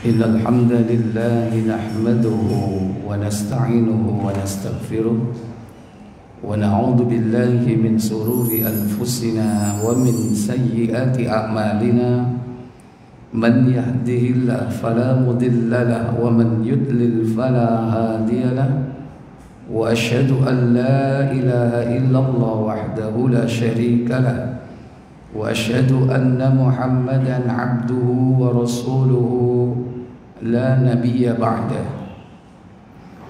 إن الحمد لله نحمده ونستعينه ونستغفره ونعوذ بالله من شرور أنفسنا ومن سيئات أعمالنا من يهده الله فلا مضل له ومن يضلل فلا هادي له وأشهد أن لا إله إلا الله وحده لا شريك له وأشهد أن محمدا عبده ورسوله لا نبي بعده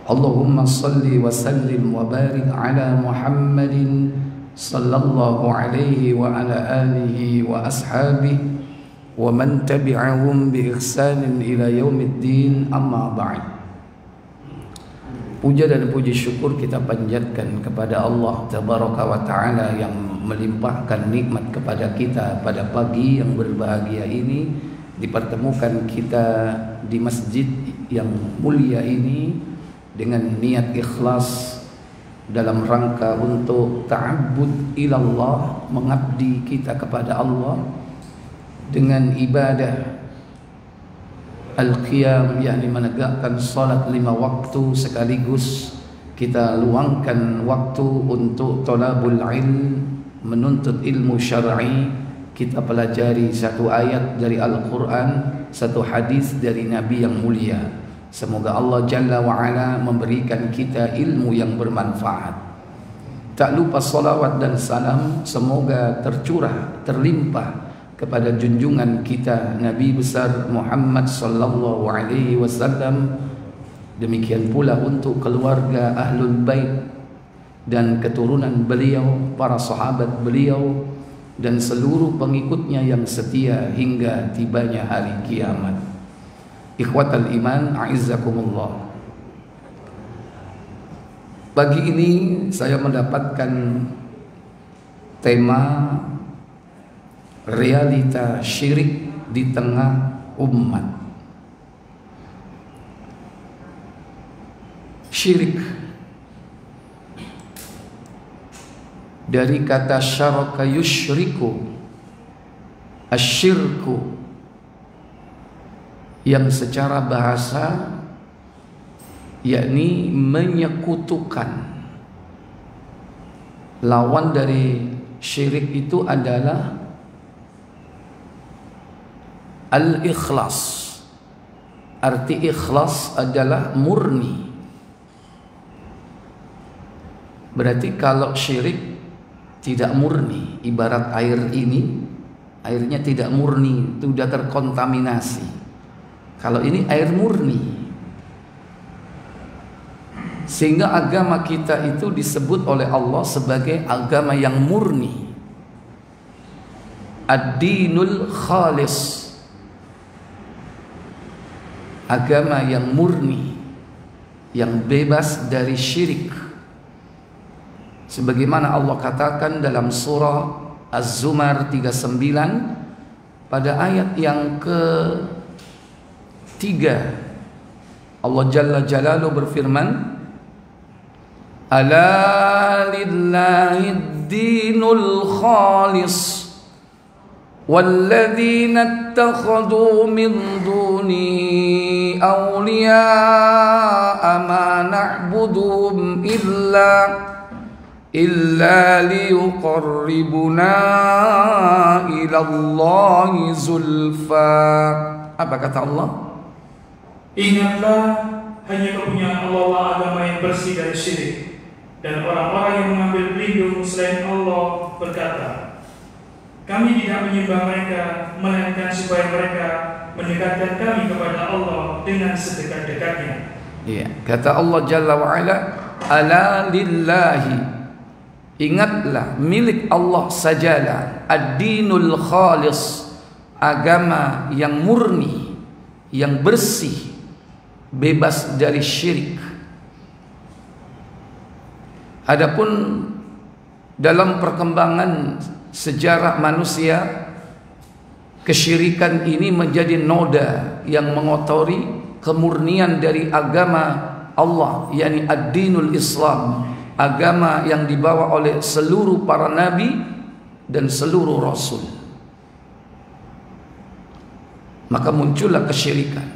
اللهم صل وسلم وبارك على محمد صلى الله عليه وعلى آله وأصحابه ومن تبعهم بإحسان إلى يوم الدين أما بعد. Puja dan puji syukur kita panjatkan kepada Allah Tabaraka wa Ta'ala yang melimpahkan nikmat kepada kita pada pagi yang berbahagia ini, dipertemukan kita di masjid yang mulia ini dengan niat ikhlas dalam rangka untuk ta'abbud ilallah, mengabdi kita kepada Allah dengan ibadah al-qiyam, yakni menegakkan salat 5 waktu sekaligus kita luangkan waktu untuk thalabul ilm, menuntut ilmu syar'i. Kita pelajari satu ayat dari Al-Quran, satu hadis dari Nabi yang mulia. Semoga Allah Jalla wa'ala memberikan kita ilmu yang bermanfaat. Tak lupa salawat dan salam semoga tercurah, terlimpah kepada junjungan kita Nabi besar Muhammad sallallahu alaihi wasallam. Demikian pula untuk keluarga Ahlul Bait dan keturunan beliau, para sahabat beliau dan seluruh pengikutnya yang setia hingga tibanya hari kiamat. Ikhwatal iman, a'izzakumullah. Pagi ini saya mendapatkan tema realita syirik di tengah umat. Syirik dari kata syaraka yusyriku, asyirku, yang secara bahasa yakni menyekutukan. Lawan dari syirik itu adalah al-ikhlas. Arti ikhlas adalah murni. Berarti kalau syirik tidak murni, ibarat air ini, airnya tidak murni, itu sudah terkontaminasi. Kalau ini air murni, sehingga agama kita itu disebut oleh Allah sebagai agama yang murni, ad-dinul khalis, agama yang murni, yang bebas dari syirik. Sebagaimana Allah katakan dalam surah Az-Zumar 39 pada ayat yang ke-3, Allah Jalla Jalaluhu berfirman, ala lillahid dinul khalis walladzina ittakhadhu min duni awliya'a ma na'buduhum illa liyuqarribuna ilallahi zulfa. Apa kata Allah? Ingatlah, hanya kepunyaan Allah lah agama yang bersih dari syirik, dan orang-orang yang mengambil pelindung selain Allah berkata, kami tidak menyembah mereka, melainkan supaya mereka mendekatkan kami kepada Allah dengan sedekat-dekatnya. Iya, kata Allah Jalla wa'ala, ala lillahi, ingatlah milik Allah sajalah, ad-dinul khalis, agama yang murni, yang bersih, bebas dari syirik. Adapun dalam perkembangan sejarah manusia, kesyirikan ini menjadi noda yang mengotori kemurnian dari agama Allah, yakni ad-dinul Islam, agama yang dibawa oleh seluruh para nabi dan seluruh rasul. maka muncullah kesyirikan.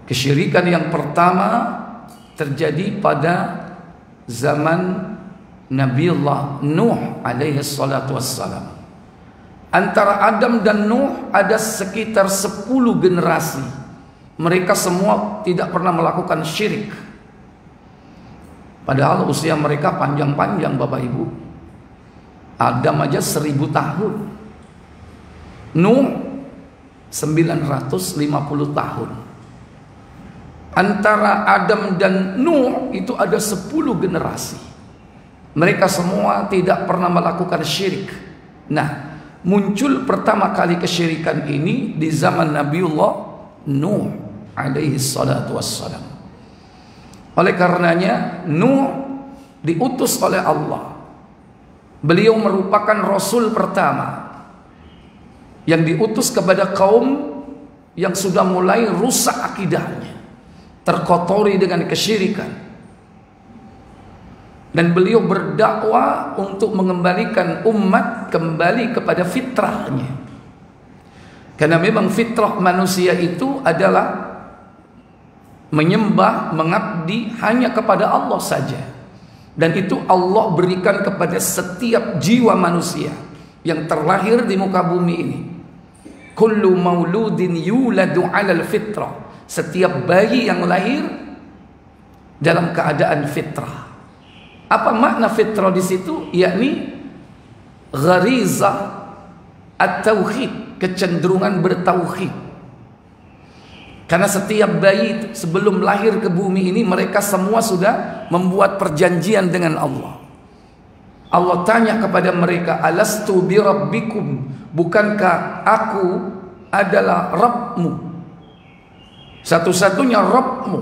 Kesyirikan yang pertama terjadi pada zaman Nabiullah Nuh alaihi salatu wassalam. Antara Adam dan Nuh ada sekitar 10 generasi. Mereka semua tidak pernah melakukan syirik. Padahal usia mereka panjang-panjang Bapak Ibu. Adam aja 1000 tahun. Nuh 950 tahun. Antara Adam dan Nuh itu ada 10 generasi. Mereka semua tidak pernah melakukan syirik. Nah, muncul pertama kali kesyirikan ini di zaman Nabiullah Nuh alaihi salatu wassalam. Oleh karenanya Nuh diutus oleh Allah. Beliau merupakan rasul pertama yang diutus kepada kaum yang sudah mulai rusak akidahnya, terkotori dengan kesyirikan. Dan beliau berdakwah untuk mengembalikan umat kembali kepada fitrahnya. Karena memang fitrah manusia itu adalah menyembah, mengabdi hanya kepada Allah saja. Dan itu Allah berikan kepada setiap jiwa manusia yang terlahir di muka bumi ini. Kullu mauludin yuladu 'alal fitrah. Setiap bayi yang lahir dalam keadaan fitrah. Apa makna fitrah di situ? Yakni gharizah at-tauhid, kecenderungan bertauhid. Karena setiap bayi sebelum lahir ke bumi ini mereka semua sudah membuat perjanjian dengan Allah. Allah tanya kepada mereka, alastu bi rabbikum, bukankah aku adalah Rabbmu, satu-satunya Rabbmu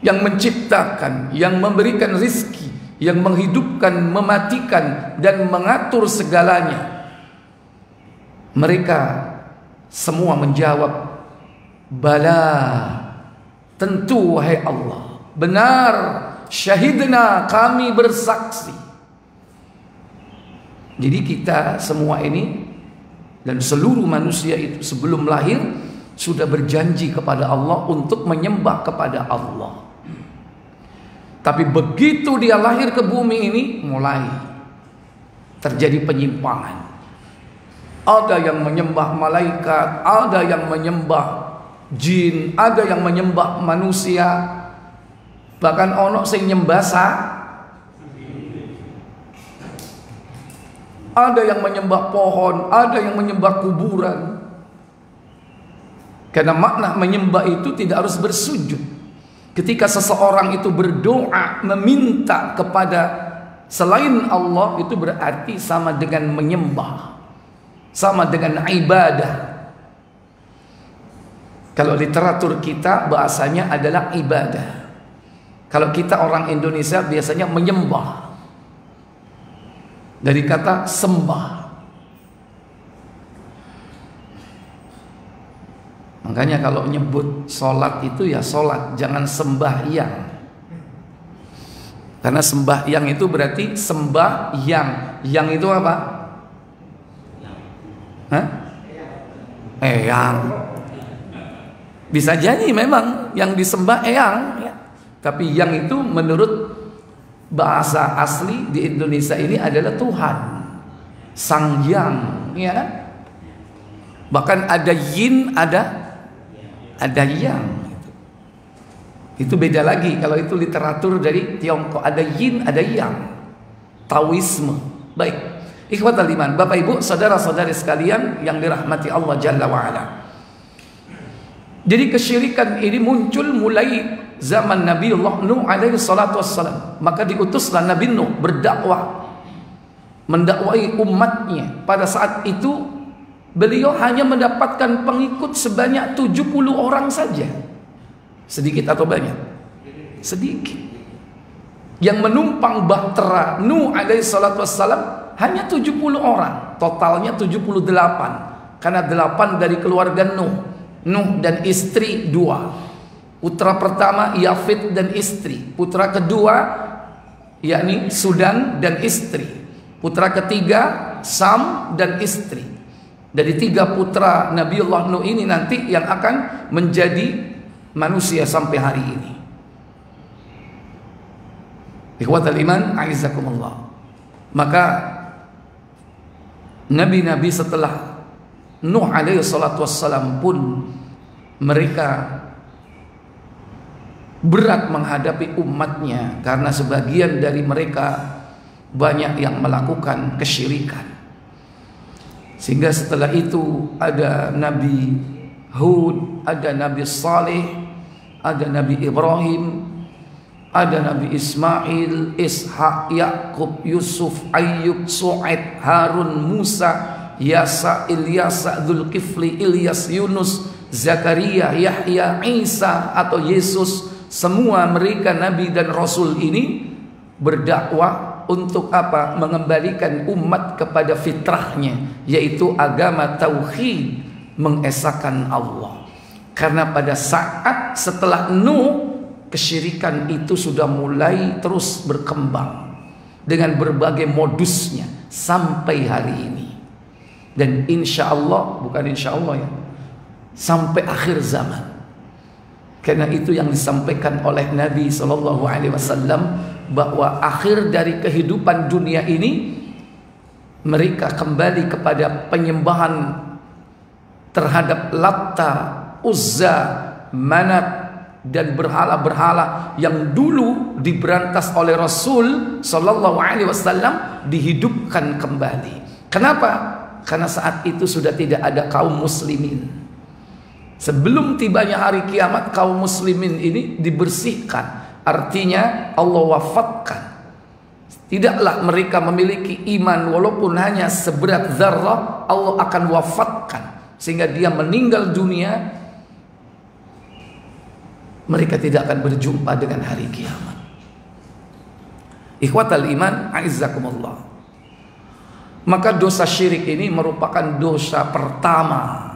yang menciptakan, yang memberikan rizki, yang menghidupkan, mematikan, dan mengatur segalanya. Mereka semua menjawab, bala, tentu wahai Allah, benar, syahidna, kami bersaksi. Jadi kita semua ini dan seluruh manusia itu sebelum lahir sudah berjanji kepada Allah untuk menyembah kepada Allah. Tapi begitu dia lahir ke bumi ini mulai terjadi penyimpangan. Ada yang menyembah malaikat, ada yang menyembah jin, ada yang menyembah manusia, bahkan ono sing nyembah ada yang menyembah pohon, ada yang menyembah kuburan. Karena makna menyembah itu tidak harus bersujud. Ketika seseorang itu berdoa meminta kepada selain Allah, itu berarti sama dengan menyembah, sama dengan ibadah. Kalau literatur kita bahasanya adalah ibadah. Kalau kita orang Indonesia biasanya menyembah, dari kata sembah. Makanya kalau nyebut sholat itu ya sholat, jangan sembahyang. Karena sembahyang itu berarti sembahyang. Yang itu apa? Hah? Eyang. Bisa jadi memang yang disembah eyang, ya. Tapi yang itu menurut bahasa asli di Indonesia ini adalah Tuhan, Sang Yang, ya kan? Bahkan ada yin, ada yang. Itu beda lagi. Kalau itu literatur dari Tiongkok, ada yin, ada yang, Taoisme. Baik, ikhwatal iman, Bapak Ibu, saudara-saudari sekalian yang dirahmati Allah Jalla wa Ala. Jadi kesyirikan ini muncul mulai zaman Nabiullah Nuh alaihi salatu wassalam. Maka diutuslah Nabi Nuh berdakwah, mendakwai umatnya. Pada saat itu beliau hanya mendapatkan pengikut sebanyak 70 orang saja. Sedikit atau banyak? Sedikit. Yang menumpang bahtera Nuh alaihi salatu wassalam hanya 70 orang. Totalnya 78. Karena 8 dari keluarga Nuh. Nuh dan istri 2. Putra pertama Yafid dan istri. Putra kedua yakni Sudan dan istri. Putra ketiga Sam dan istri. dari 3 putra Nabiullah Nuh ini nanti yang akan menjadi manusia sampai hari ini. Ikhwatal iman, a'izzakumullah. Maka nabi-nabi setelah Nuh alaihi salatu wassalam pun mereka berat menghadapi umatnya karena sebagian dari mereka banyak yang melakukan kesyirikan. Sehingga setelah itu ada Nabi Hud, ada Nabi Saleh, ada Nabi Ibrahim, ada Nabi Ismail, Ishak, Yakub, Yusuf, Ayyub, Su'aib, Harun, Musa, Yasa, Ilyasa, Dzulkifli, Ilyas, Yunus, Zakaria, Yahya, Isa atau Yesus. Semua mereka Nabi dan Rasul ini berdakwah untuk apa? Mengembalikan umat kepada fitrahnya, yaitu agama tauhid, mengesahkan Allah. Karena pada saat setelah Nuh, kesyirikan itu sudah mulai terus berkembang dengan berbagai modusnya sampai hari ini. Dan insya Allah, bukan insya Allah ya, sampai akhir zaman. Karena itu yang disampaikan oleh Nabi SAW, bahwa akhir dari kehidupan dunia ini mereka kembali kepada penyembahan terhadap Latta, Uzza, Manat dan berhala-berhala yang dulu diberantas oleh Rasul SAW dihidupkan kembali. Kenapa? Karena saat itu sudah tidak ada kaum muslimin. Sebelum tibanya hari kiamat, kaum muslimin ini dibersihkan. Artinya Allah wafatkan. Tidaklah mereka memiliki iman walaupun hanya seberat zarrah, Allah akan wafatkan sehingga dia meninggal dunia. Mereka tidak akan berjumpa dengan hari kiamat. Ikhwatal iman, a'izzakumullah. Maka dosa syirik ini merupakan dosa pertama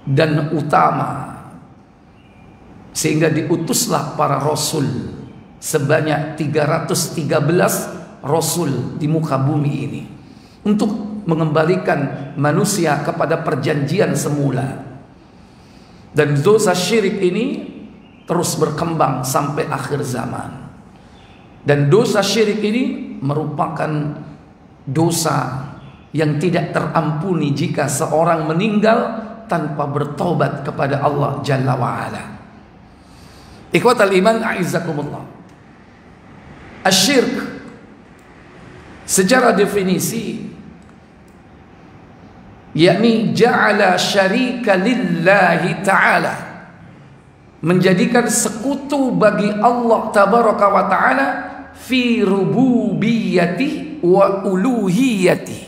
dan utama, sehingga diutuslah para rasul sebanyak 313 rasul di muka bumi ini untuk mengembalikan manusia kepada perjanjian semula. Dan dosa syirik ini terus berkembang sampai akhir zaman. Dan dosa syirik ini merupakan dosa yang tidak terampuni jika seorang meninggal tanpa bertobat kepada Allah Jalla wa'ala. Ikhwatal iman, a'izzakumullah. Asyirk secara definisi yakni ja'ala syarika lillahi ta'ala, menjadikan sekutu bagi Allah tabaraka wa ta'ala fi rububiyyati wa uluhiyyati,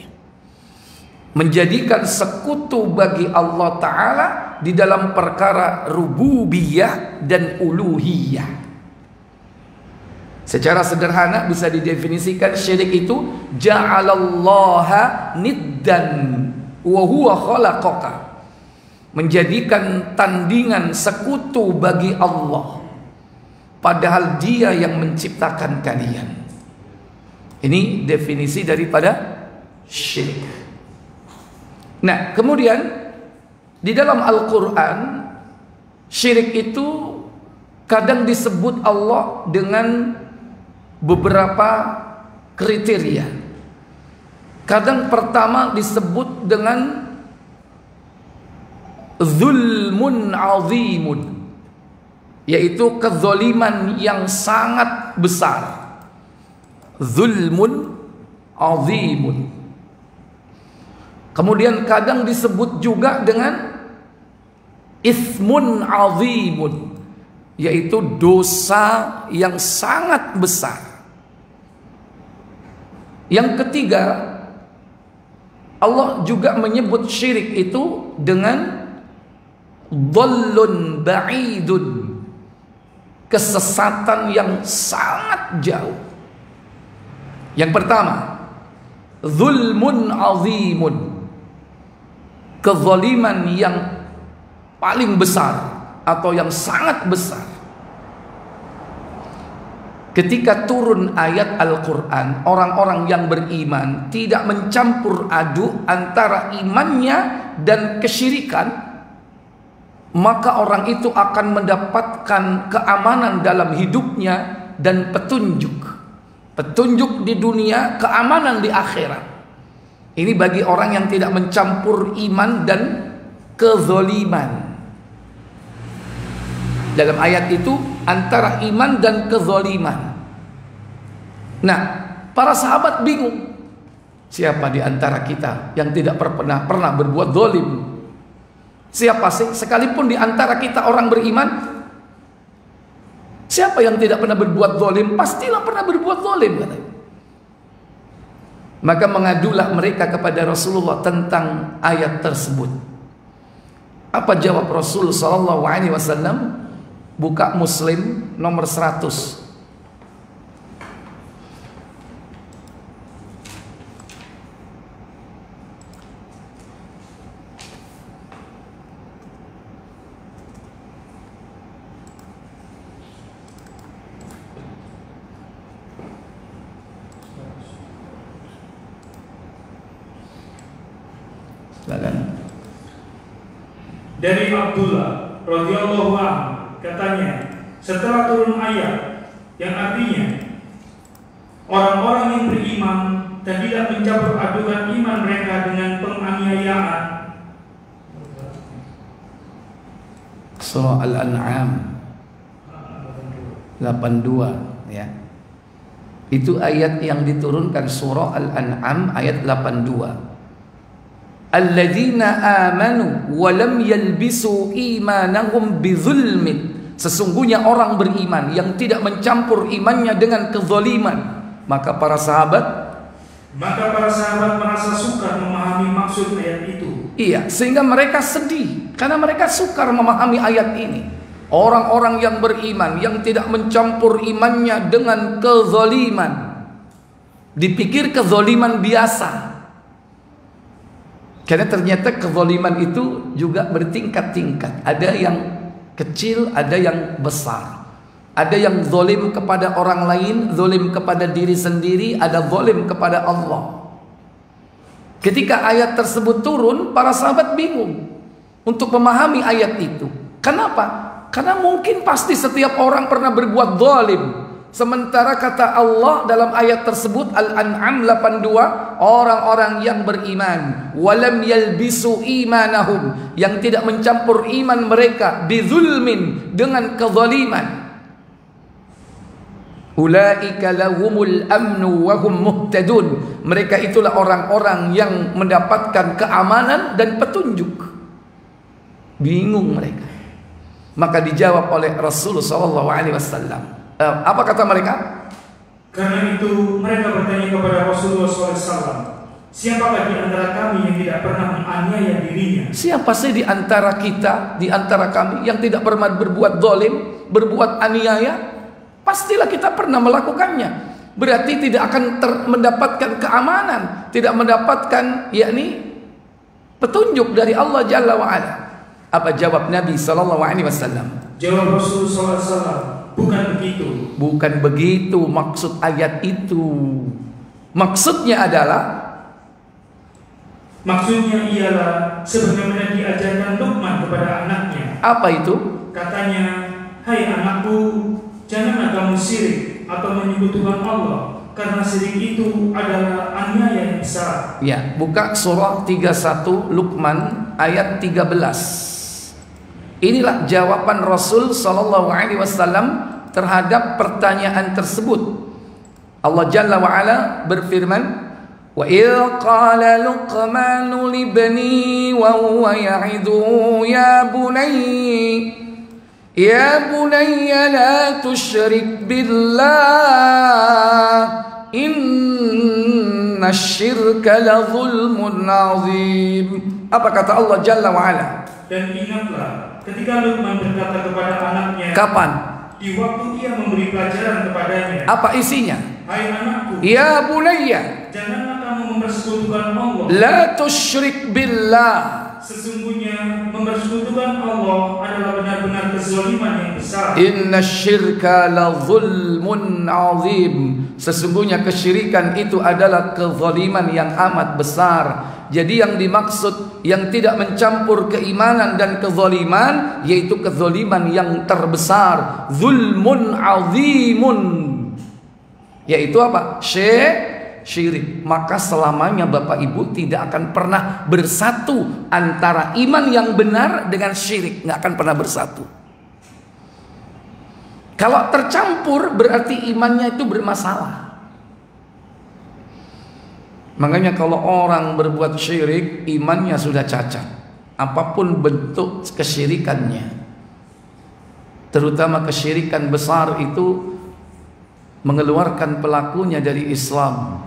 menjadikan sekutu bagi Allah ta'ala di dalam perkara rububiyah dan uluhiyah. Secara sederhana bisa didefinisikan syirik itu ja'alallaha niddan wa huwa khalaqaka, menjadikan tandingan sekutu bagi Allah padahal dia yang menciptakan kalian. Ini definisi daripada syirik. Nah, kemudian di dalam Al-Quran syirik itu kadang disebut Allah dengan beberapa kriteria. Kadang pertama disebut dengan zulmun azimun, yaitu kezaliman yang sangat besar. Zulmun azimun. Kemudian kadang disebut juga dengan ismun azimun, yaitu dosa yang sangat besar. Yang ketiga, Allah juga menyebut syirik itu dengan dhallun ba'idun, kesesatan yang sangat jauh. Yang pertama, zulmun azimun, kezaliman yang paling besar atau yang sangat besar. ketika turun ayat Al-Quran, orang-orang yang beriman tidak mencampur aduk antara imannya dan kesyirikan, maka orang itu akan mendapatkan keamanan dalam hidupnya dan petunjuk di dunia, keamanan di akhirat. Ini bagi orang yang tidak mencampur iman dan kezoliman. Dalam ayat itu antara iman dan kezoliman. Nah, para sahabat bingung. Siapa di antara kita yang tidak pernah berbuat zalim? Siapa sih? Sekalipun di antara kita orang beriman, siapa yang tidak pernah berbuat zalim? Pastilah pernah berbuat zalim, katanya. Maka mengadulah mereka kepada Rasulullah tentang ayat tersebut. Apa jawab Rasul sallallahu alaihi wasallam? Buka Muslim nomor 100. Dari Abdullah radhiyallahu anhu, katanya, setelah turun ayat yang artinya orang-orang yang beriman dan tidak mencampur adukan iman mereka dengan penganiayaan. Surah Al-An'am 82, ya. Itu ayat yang diturunkan surah Al-An'am ayat 82. Alladzina amanu wa lam yalbisu imanahum bizulmin. Sesungguhnya orang beriman yang tidak mencampur imannya dengan kezaliman. Maka para sahabat merasa sukar memahami maksud ayat itu. Iya, sehingga mereka sedih karena mereka sukar memahami ayat ini. Orang-orang yang beriman yang tidak mencampur imannya dengan kezaliman. Dipikir kezaliman biasa. Karena ternyata kezaliman itu juga bertingkat-tingkat. Ada yang kecil, ada yang besar. Ada yang zalim kepada orang lain, zalim kepada diri sendiri, ada zalim kepada Allah. Ketika ayat tersebut turun, para sahabat bingung untuk memahami ayat itu. Kenapa? Karena mungkin pasti setiap orang pernah berbuat zalim. Sementara kata Allah dalam ayat tersebut Al-An'am 82, orang-orang yang beriman walam yalbisu imanahum, yang tidak mencampur iman mereka bizulmin, dengan kezaliman. Ulaika lahumul amnu wa hum muhtadun. Mereka itulah orang-orang yang mendapatkan keamanan dan petunjuk. Bingung mereka. Maka dijawab oleh Rasulullah sallallahu alaihi wasallam. Apa kata mereka? Karena itu mereka bertanya kepada Rasulullah SAW, siapakah di antara kami yang tidak pernah menganiaya dirinya? Siapa sih di antara kita, di antara kami yang tidak pernah berbuat zalim, berbuat aniaya? Pastilah kita pernah melakukannya. Berarti tidak akan mendapatkan keamanan, tidak mendapatkan yakni petunjuk dari Allah Jalla wa Ala. Apa jawab Nabi sallallahu alaihi wasallam? Jawab Rasulullah SAW, bukan begitu. Bukan begitu maksud ayat itu. Maksudnya ialah sebagaimana diajarkan Luqman kepada anaknya. Apa itu? Katanya, hai anakku, janganlah kamu syirik atau menyekutukan Allah, karena syirik itu adalah aniaya yang besar. Ya, buka surah 31 Luqman ayat 13. Inilah jawaban Rasul sallallahu alaihi wasallam terhadap pertanyaan tersebut. Allah Jalla wa Ala berfirman, "Wa idh qala Luqmanu li bani wa huwa ya'idhu ya bunayya la tusyrik billah inna syirka la zulmun azim." Apa kata Allah Jalla wa Ala? Dan ingatlah ketika Luqman berkata kepada anaknya. Kapan? Di waktu ia memberi pelajaran kepadanya. Apa isinya? Hai anakku, ya bunayya, janganlah kamu mempersekutukan Allah. La tusyrik billah. Sesungguhnya mempersekutukan Allah adalah benar-benar kezaliman yang besar. Inna syirka la zulmun azim. Sesungguhnya kesyirikan itu adalah kezaliman yang amat besar. Jadi yang dimaksud yang tidak mencampur keimanan dan kezaliman, yaitu kezaliman yang terbesar. Zulmun azimun, yaitu apa? Syirik. Maka selamanya Bapak Ibu tidak akan pernah bersatu antara iman yang benar dengan syirik. Nggak akan pernah bersatu. Kalau tercampur berarti imannya itu bermasalah. Makanya kalau orang berbuat syirik, imannya sudah cacat. Apapun bentuk kesyirikannya, terutama kesyirikan besar itu mengeluarkan pelakunya dari Islam,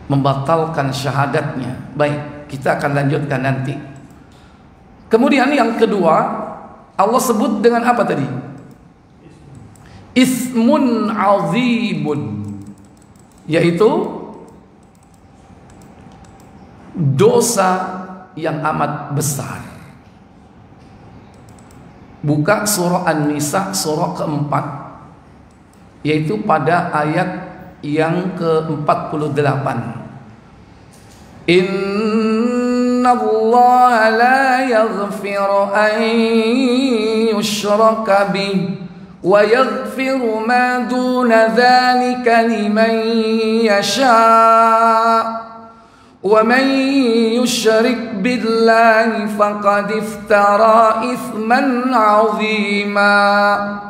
membatalkan syahadatnya. Baik, kita akan lanjutkan nanti. Kemudian yang kedua, Allah sebut dengan apa tadi? Ismun azimun, yaitu dosa yang amat besar. Buka surah An-Nisa surah keempat, yaitu pada ayat yang ke-48. Innallaha la yaghfiru an yushraka bih wa yaghfiru ma duna dzalika liman yasha'. وَمَنْ يُشْرِكْ بِاللَّهِ فَقَدِ افْتَرَى إِثْمًا عَظِيمًا.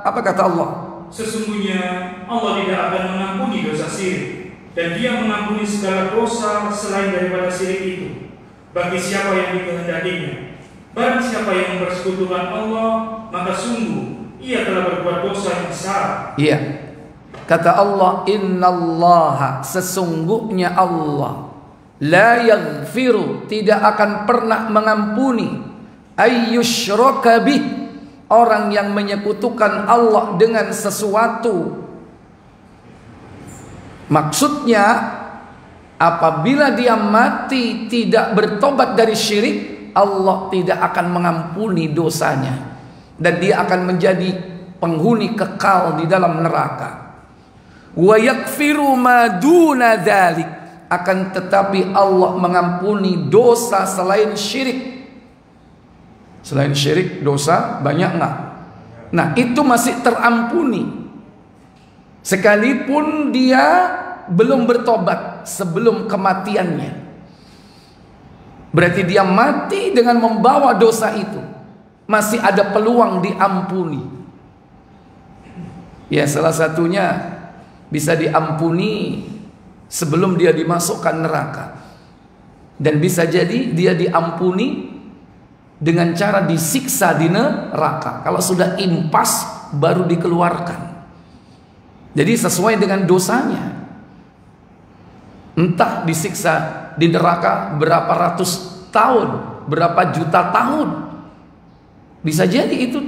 Apa kata Allah? Sesungguhnya Allah tidak akan mengampuni dosa syirik, dan Dia mengampuni segala dosa selain daripada syirik itu bagi siapa yang dikehendakinya. Barang siapa yang mempersekutukan Allah, maka sungguh ia telah berbuat dosa yang besar. Iya. Kata Allah, innallaha, sesungguhnya Allah, la yaghfiru, tidak akan pernah mengampuni, ayyushraka bih, orang yang menyekutukan Allah dengan sesuatu. Maksudnya apabila dia mati tidak bertobat dari syirik, Allah tidak akan mengampuni dosanya dan dia akan menjadi penghuni kekal di dalam neraka. Wa yaghfiru ma duna dzalik, akan tetapi Allah mengampuni dosa selain syirik. Selain syirik dosa banyak enggak? Nah, itu masih terampuni sekalipun dia belum bertobat sebelum kematiannya. Berarti dia mati dengan membawa dosa itu, masih ada peluang diampuni. Ya, salah satunya bisa diampuni sebelum dia dimasukkan neraka, dan bisa jadi dia diampuni dengan cara disiksa di neraka. Kalau sudah impas baru dikeluarkan. Jadi sesuai dengan dosanya. Entah disiksa di neraka berapa ratus tahun, berapa juta tahun, bisa jadi itu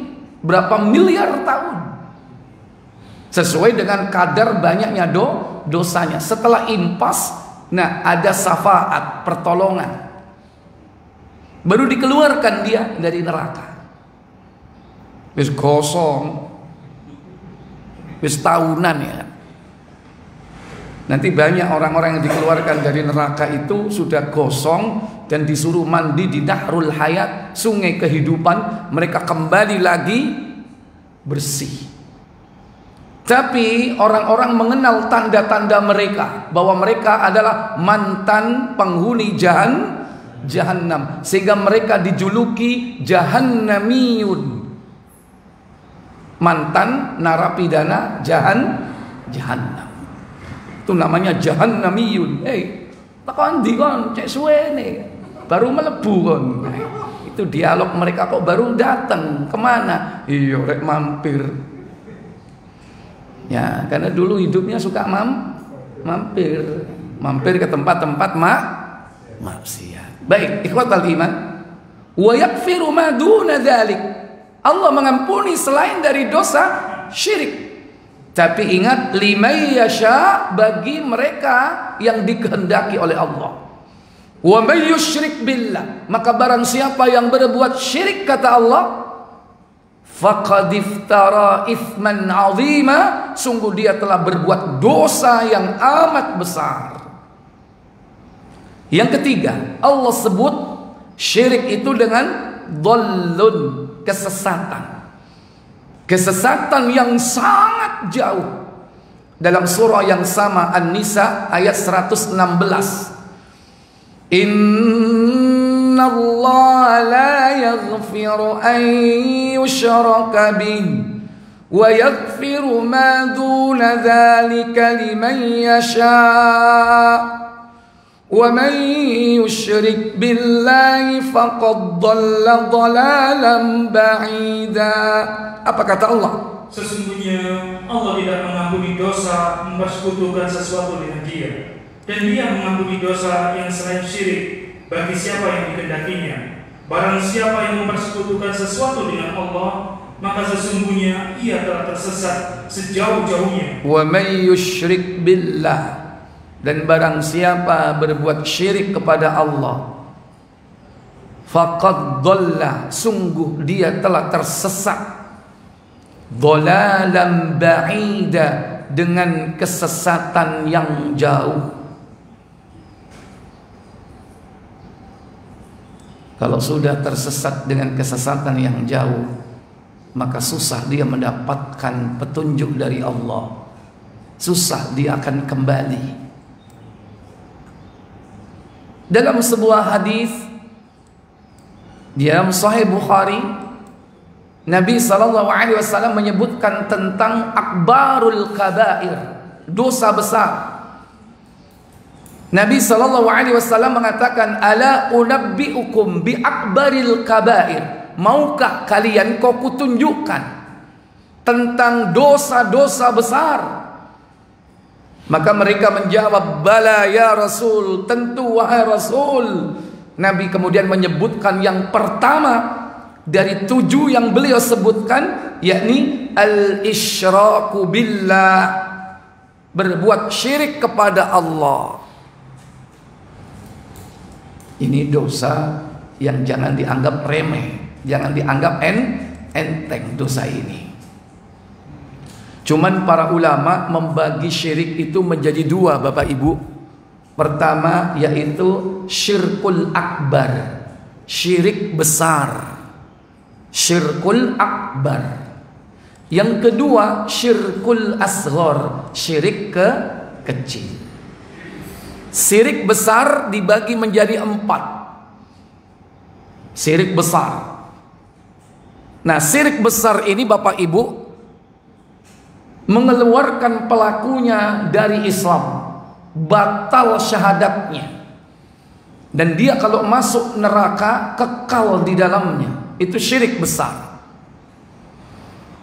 berapa miliar tahun, sesuai dengan kadar banyaknya dosanya. Setelah impas, nah ada syafaat, pertolongan, baru dikeluarkan dia dari neraka. Wis kosong, wis tahunan ya. Nanti banyak orang-orang yang dikeluarkan dari neraka itu sudah gosong dan disuruh mandi di Nahrul Hayat, sungai kehidupan. Mereka kembali lagi bersih. Tapi orang-orang mengenal tanda-tanda mereka, bahwa mereka adalah mantan penghuni Jahannam, sehingga mereka dijuluki Jahannamiyun, mantan narapidana Jahannam. Itu namanya Jahannamiyun. Takon ndi kon cek suwene baru melebu kon. Itu dialog mereka kok baru datang. Kemana? Iya rek mampir. Ya, karena dulu hidupnya suka mampir ke tempat-tempat maksiat. Baik, ikhwatal iman. Wa yaghfiru ma duna dzalik. Allah mengampuni selain dari dosa syirik. Tapi ingat, liman yasha, bagi mereka yang dikehendaki oleh Allah. Wa may yusyrik billah, maka barang siapa yang berbuat syirik, kata Allah, faqad iftara itsman 'azima, sungguh dia telah berbuat dosa yang amat besar. Yang ketiga, Allah sebut syirik itu dengan dhallun, kesesatan. Kesesatan yang sangat jauh. Dalam surah yang sama An-Nisa ayat 116. Inna Allah la yaghfiru an yushraka bih wa yaghfiru ma duna dhalika liman yasha' wa man yushrik billahi faqad dhalla dhalalan ba'ida. Apa kata Allah? Sesungguhnya Allah tidak mengampuni dosa mempersekutukan sesuatu dengan Dia, dan Dia mengampuni dosa yang selain syirik bagi siapa yang dikehendakinya. Barang siapa yang mempersekutukan sesuatu dengan Allah, maka sesungguhnya ia telah tersesat sejauh-jauhnya. Wa may yusyrik billah, dan barang siapa berbuat syirik kepada Allah, faqad dhalla, sungguh dia telah tersesat, dhalalan ba'ida, dengan kesesatan yang jauh. Kalau sudah tersesat dengan kesesatan yang jauh, maka susah dia mendapatkan petunjuk dari Allah. Susah dia akan kembali. Dalam sebuah hadis dalam Sahih Bukhari, Nabi SAW menyebutkan tentang akbarul kabair, dosa besar. Nabi SAW mengatakan, ala unabbi'ukum bi akbaril kabair, maukah kalian kau kutunjukkan tentang dosa-dosa besar? Maka mereka menjawab, bala ya Rasul, tentu wahai Rasul. Nabi kemudian menyebutkan yang pertama dari 7 yang beliau sebutkan, yakni al-isyraku billah, berbuat syirik kepada Allah. Ini dosa yang jangan dianggap remeh, jangan dianggap enteng dosa ini. Cuman para ulama membagi syirik itu menjadi 2, Bapak Ibu. Pertama yaitu syirkul akbar, syirik besar, syirkul akbar. Yang kedua syirkul asghar, syirik kecil. Syirik besar dibagi menjadi 4. Syirik besar. Nah, syirik besar ini Bapak Ibu mengeluarkan pelakunya dari Islam, batal syahadatnya, dan dia kalau masuk neraka kekal di dalamnya. Itu syirik besar.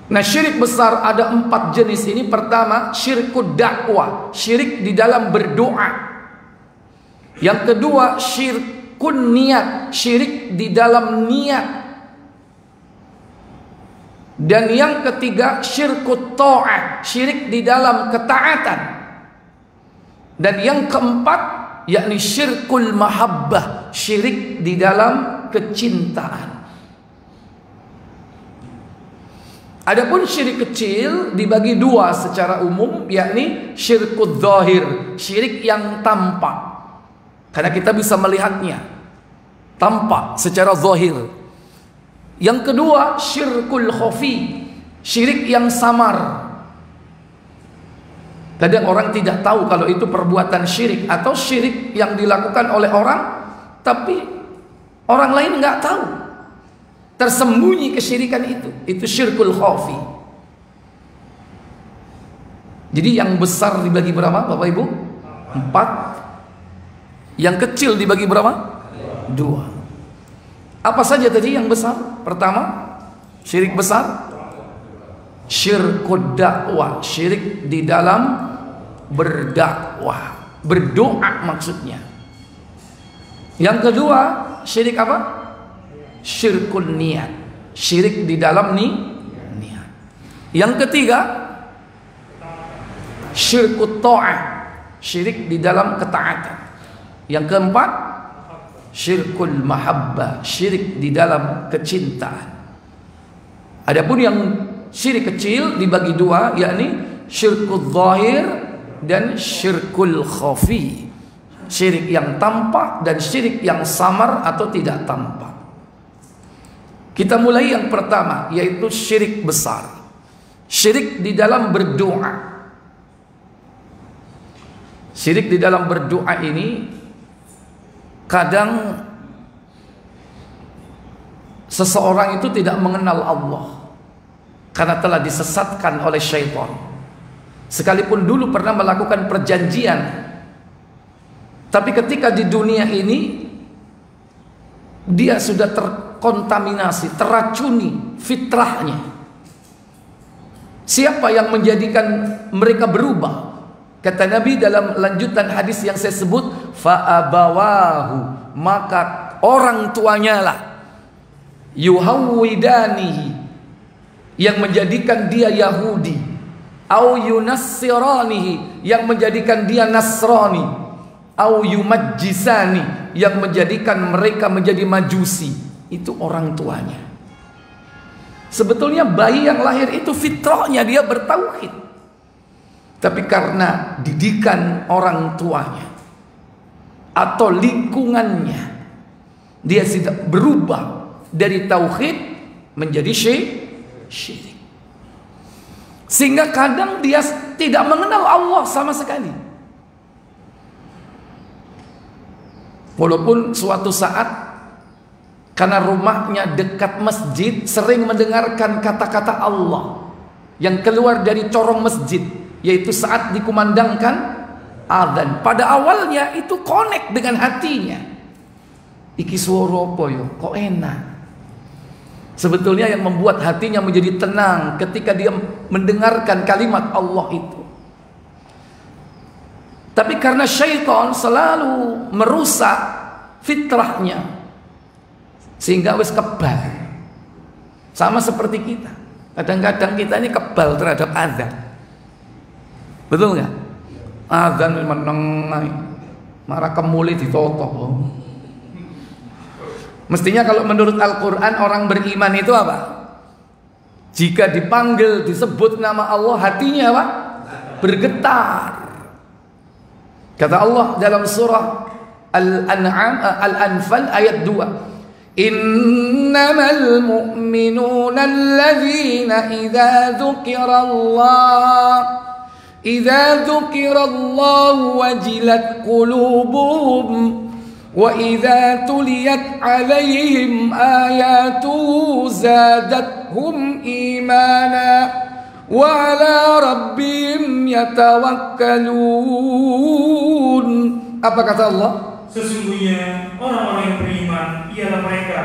Nah, syirik besar ada 4 jenis ini. Pertama, syirkud dakwah, syirik di dalam berdoa. Yang kedua, syirkun niat, syirik di dalam niat. Dan yang ketiga, syirkut ta'ah, syirik di dalam ketaatan. Dan yang keempat, yakni syirkul mahabbah, syirik di dalam kecintaan. Adapun syirik kecil dibagi 2 secara umum, yakni syirkul zahir, syirik yang tampak, karena kita bisa melihatnya, tampak secara zahir. Yang kedua syirkul khafi, syirik yang samar. Kadang orang tidak tahu kalau itu perbuatan syirik, atau syirik yang dilakukan oleh orang tapi orang lain nggak tahu, tersembunyi kesyirikan itu syirkul khafi. Jadi yang besar dibagi berapa Bapak Ibu? 4. Yang kecil dibagi berapa? 2. Apa saja tadi yang besar? Pertama, syirik besar, syirkud dakwah, syirik di dalam berdakwah, berdoa maksudnya. Yang kedua, syirik apa? Syirkun niat, syirik di dalam niat. Yang ketiga, syirkut ta'ah, syirik di dalam ketaatan. Yang keempat, syirkul mahabbah, syirik di dalam kecintaan. Adapun yang syirik kecil dibagi dua, yakni syirkul zahir dan syirkul khafi. Syirik yang tampak dan syirik yang samar atau tidak tampak. Kita mulai yang pertama, yaitu syirik besar. Syirik di dalam berdoa. Syirik di dalam berdoa ini kadang seseorang itu tidak mengenal Allah karena telah disesatkan oleh syaitan. Sekalipun dulu pernah melakukan perjanjian, tapi ketika di dunia ini dia sudah terkontaminasi, teracuni fitrahnya. Siapa yang menjadikan mereka berubah? Kata Nabi dalam lanjutan hadis yang saya sebut, fa'abawahu, maka orang tuanya lah, yuhawwidanihi, yang menjadikan dia Yahudi, au yunassiranihi, yang menjadikan dia Nasrani, au yumajjisani, yang menjadikan mereka menjadi Majusi. Itu orang tuanya. Sebetulnya bayi yang lahir itu fitrahnya dia bertauhid, tapi karena didikan orang tuanya atau lingkungannya, dia tidak berubah dari tauhid menjadi syirik. Sehingga kadang dia tidak mengenal Allah sama sekali. Walaupun suatu saat karena rumahnya dekat masjid, sering mendengarkan kata-kata Allah yang keluar dari corong masjid, yaitu saat dikumandangkan adzan. Pada awalnya itu connect dengan hatinya. Iki suara apa yo? Kok enak? Sebetulnya yang membuat hatinya menjadi tenang ketika dia mendengarkan kalimat Allah itu. Tapi karena syaitan selalu merusak fitrahnya, sehingga wis kebal. Sama seperti kita. Kadang-kadang kita ini kebal terhadap adzan. Betul nggak? Adzan menengai, marah kemuli ditotok. Mestinya kalau menurut Al-Quran orang beriman itu apa? Jika dipanggil, disebut nama Allah, hatinya apa? Bergetar. Kata Allah dalam surah Al-An'am, Al-Anfal ayat 2. Innamal mu'minuna alladzina idza dzukirallahu wajilat qulubuhum wa idza tuliyat 'alaihim ayatuhu zadatuhum imana wa 'ala rabbihim yatawakkalun. Apa kata Allah? Sesungguhnya orang-orang yang beriman ialah mereka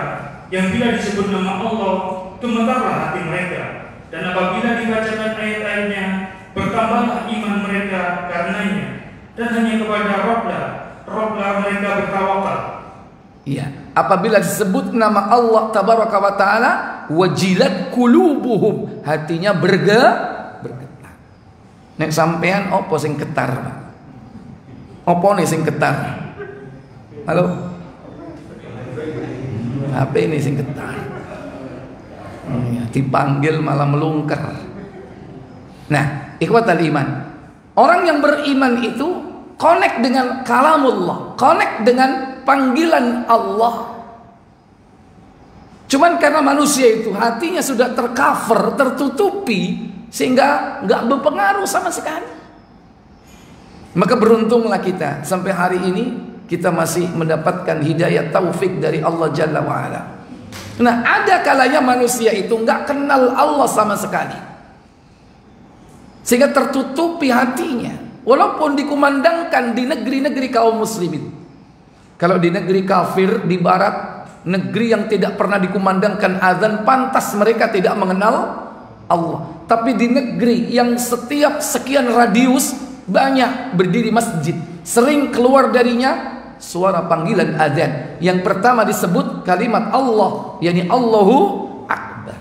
yang bila disebut nama Allah gemetarlah hati mereka, dan apabila dibacakan ayat-ayatnya bertambahlah iman mereka karenanya, dan hanya kepada Rabblah mereka bertawakal. Iya, apabila disebut nama Allah tabaraka wa taala, wajilat qulubuhum, hatinya bergetar. Nek sampean opo sing getar, Pak? Opo nih sing getar? Halo? Apa ini sing getar? Dipanggil malah melungker. Nah, ikhwatal iman, orang yang beriman itu connect dengan kalamullah, connect dengan panggilan Allah. Cuman karena manusia itu hatinya sudah tercover, tertutupi, sehingga nggak berpengaruh sama sekali. Maka beruntunglah kita sampai hari ini kita masih mendapatkan hidayah taufik dari Allah Jalla wa'ala. Nah, ada kalanya manusia itu nggak kenal Allah sama sekali, sehingga tertutupi hatinya, walaupun dikumandangkan di negeri-negeri kaum muslimin. Kalau di negeri kafir, di barat, negeri yang tidak pernah dikumandangkan azan, pantas mereka tidak mengenal Allah. Tapi di negeri yang setiap sekian radius banyak berdiri masjid, sering keluar darinya suara panggilan azan. Yang pertama disebut kalimat Allah, yakni Allahu Akbar.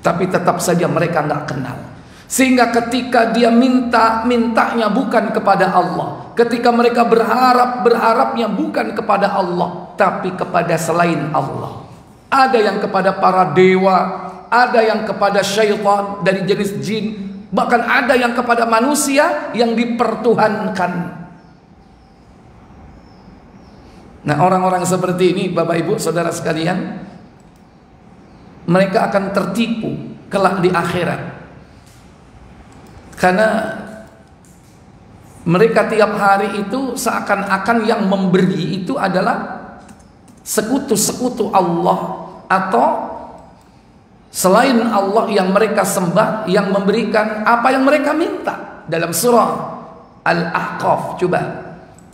Tapi tetap saja mereka nggak kenal. Sehingga ketika dia mintanya bukan kepada Allah, ketika mereka berharapnya bukan kepada Allah, tapi kepada selain Allah. Ada yang kepada para dewa, ada yang kepada syaitan dari jenis jin, bahkan ada yang kepada manusia yang dipertuhankan. Nah, orang-orang seperti ini, Bapak Ibu Saudara sekalian, mereka akan tertipu kelak di akhirat. Karena mereka tiap hari itu seakan-akan yang memberi itu adalah sekutu-sekutu Allah, atau selain Allah yang mereka sembah, yang memberikan apa yang mereka minta. Dalam surah Al-Ahqaf, coba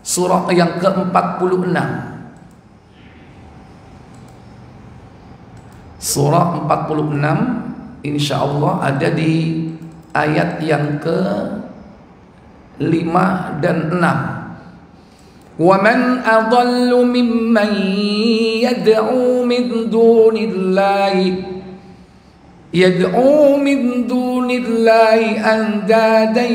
surah yang ke-46, surah 46, insyaallah ada di ayat yang ke-5 dan 6. وَمَنْ أَضَلُّ مِمَّنْ يَدْعُو مِنْ دُونِ اللَّهِ أَنْدَادًا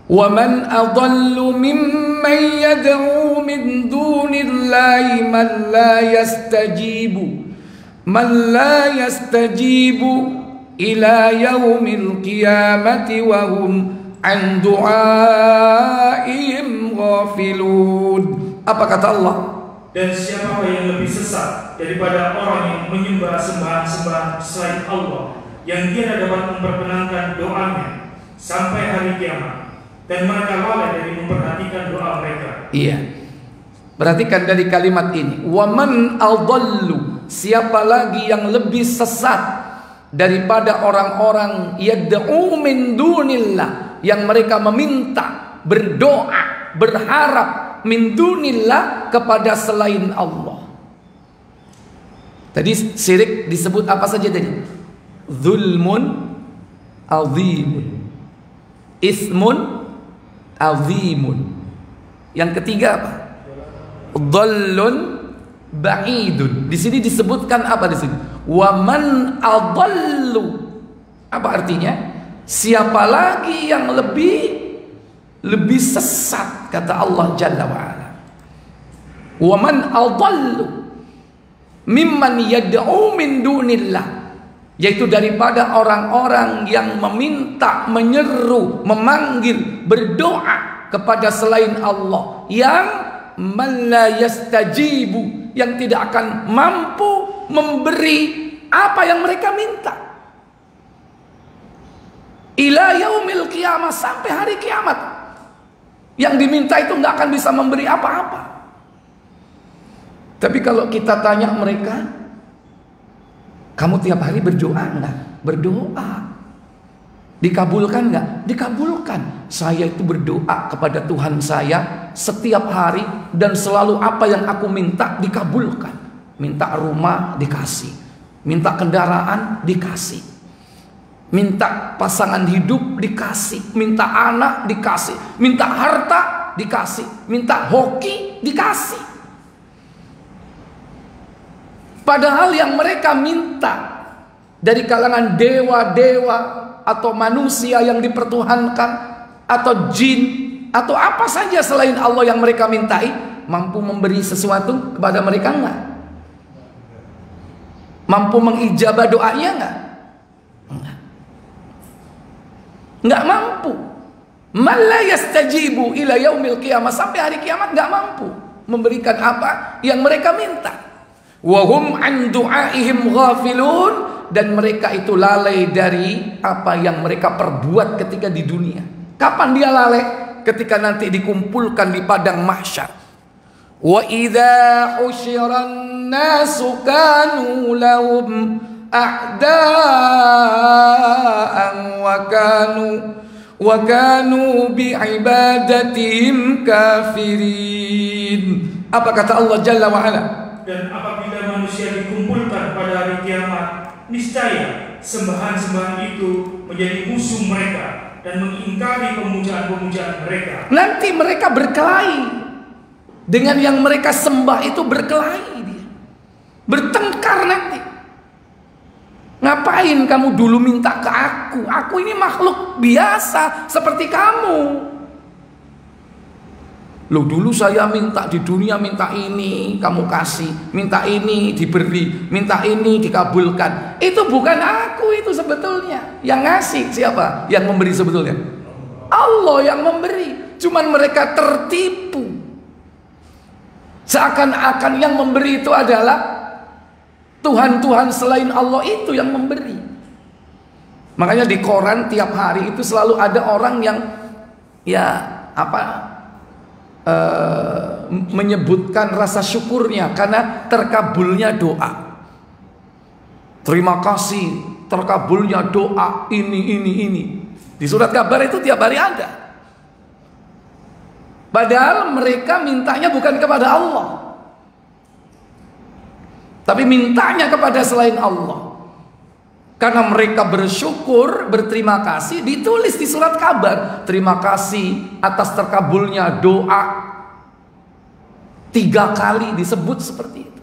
وَمَنْ أَضَلُّ مِمَّنْ يَدْعُو مِنْ دُونِ اللَّهِ مَنْ لَا يَسْتَجِيبُ إِلَى يَوْمِ الْقِيَامَةِ وَهُمْ عن دعائهم غافلون. Apa kata Allah? Dan siapa yang lebih sesat daripada orang yang menyembah sembahan-sembahan selain Allah, yang dia dapat memperkenankan doanya sampai hari kiamat, dan mereka lalai dari memperhatikan doa mereka. Iya. Perhatikan dari kalimat ini. Waman adallu, siapa lagi yang lebih sesat daripada orang-orang yad'u min dunillah, yang mereka meminta, berdoa, berharap min dunillah, kepada selain Allah. Tadi syirik disebut apa saja tadi? Zulmun azimun, ismun azimun. Yang ketiga apa? Dhallun ba'idun. Di sini disebutkan apa di sini? Wa man adallu. Apa artinya? Siapa lagi yang lebih sesat, kata Allah Jalla wa Ala. Wa man adallu mimman yad'u min dunillah, yaitu daripada orang-orang yang meminta, menyeru, memanggil, berdoa kepada selain Allah, yang man la yastajibu, yang tidak akan mampu memberi apa yang mereka minta. Ila yaumil qiyamah, sampai hari kiamat. Yang diminta itu nggak akan bisa memberi apa-apa. Tapi kalau kita tanya mereka, kamu tiap hari berdoa nggak? Berdoa. Dikabulkan nggak? Dikabulkan. Saya itu berdoa kepada Tuhan saya setiap hari, dan selalu apa yang aku minta dikabulkan. Minta rumah dikasih, minta kendaraan dikasih, minta pasangan hidup dikasih, minta anak dikasih, minta harta dikasih, minta hoki dikasih. Padahal yang mereka minta dari kalangan dewa-dewa atau manusia yang dipertuhankan, atau jin, atau apa saja selain Allah yang mereka mintai, mampu memberi sesuatu kepada mereka enggak? Mampu mengijabah doanya enggak? Enggak mampu. Man la yastajibu ila yaumil qiyamah, sampai hari kiamat enggak mampu memberikan apa yang mereka minta. Wa hum an du'aihim ghafilun, dan mereka itu lalai dari apa yang mereka perbuat ketika di dunia. Kapan dia lalai? Ketika nanti dikumpulkan di padang mahsyar. Wa idza usyiran nasu kanu lahum a'da'an wa kanu bi'ibadatihim kafirin. Apa kata Allah Jalla wa Ala? Dan apabila manusia dikumpulkan pada hari kiamat, niscaya sembahan-sembahan itu menjadi musuh mereka dan mengingkari pemujaan-pemujaan mereka. Nanti mereka berkelahi dengan yang mereka sembah itu, berkelahi dia, bertengkar nanti. Ngapain kamu dulu minta ke aku? Aku ini makhluk biasa seperti kamu. Loh, dulu saya minta di dunia, minta ini kamu kasih, minta ini diberi, minta ini dikabulkan. Itu bukan aku itu sebetulnya. Yang ngasih siapa? Yang memberi sebetulnya Allah yang memberi. Cuman mereka tertipu. Seakan-akan yang memberi itu adalah Tuhan-Tuhan selain Allah itu yang memberi. Makanya di koran tiap hari itu selalu ada orang yang menyebutkan rasa syukurnya karena terkabulnya doa. Terima kasih terkabulnya doa ini. Di surat kabar itu tiap hari ada. Padahal mereka mintanya bukan kepada Allah, tapi mintanya kepada selain Allah. Karena mereka bersyukur, berterima kasih, ditulis di surat kabar, terima kasih atas terkabulnya doa. 3 kali disebut seperti itu.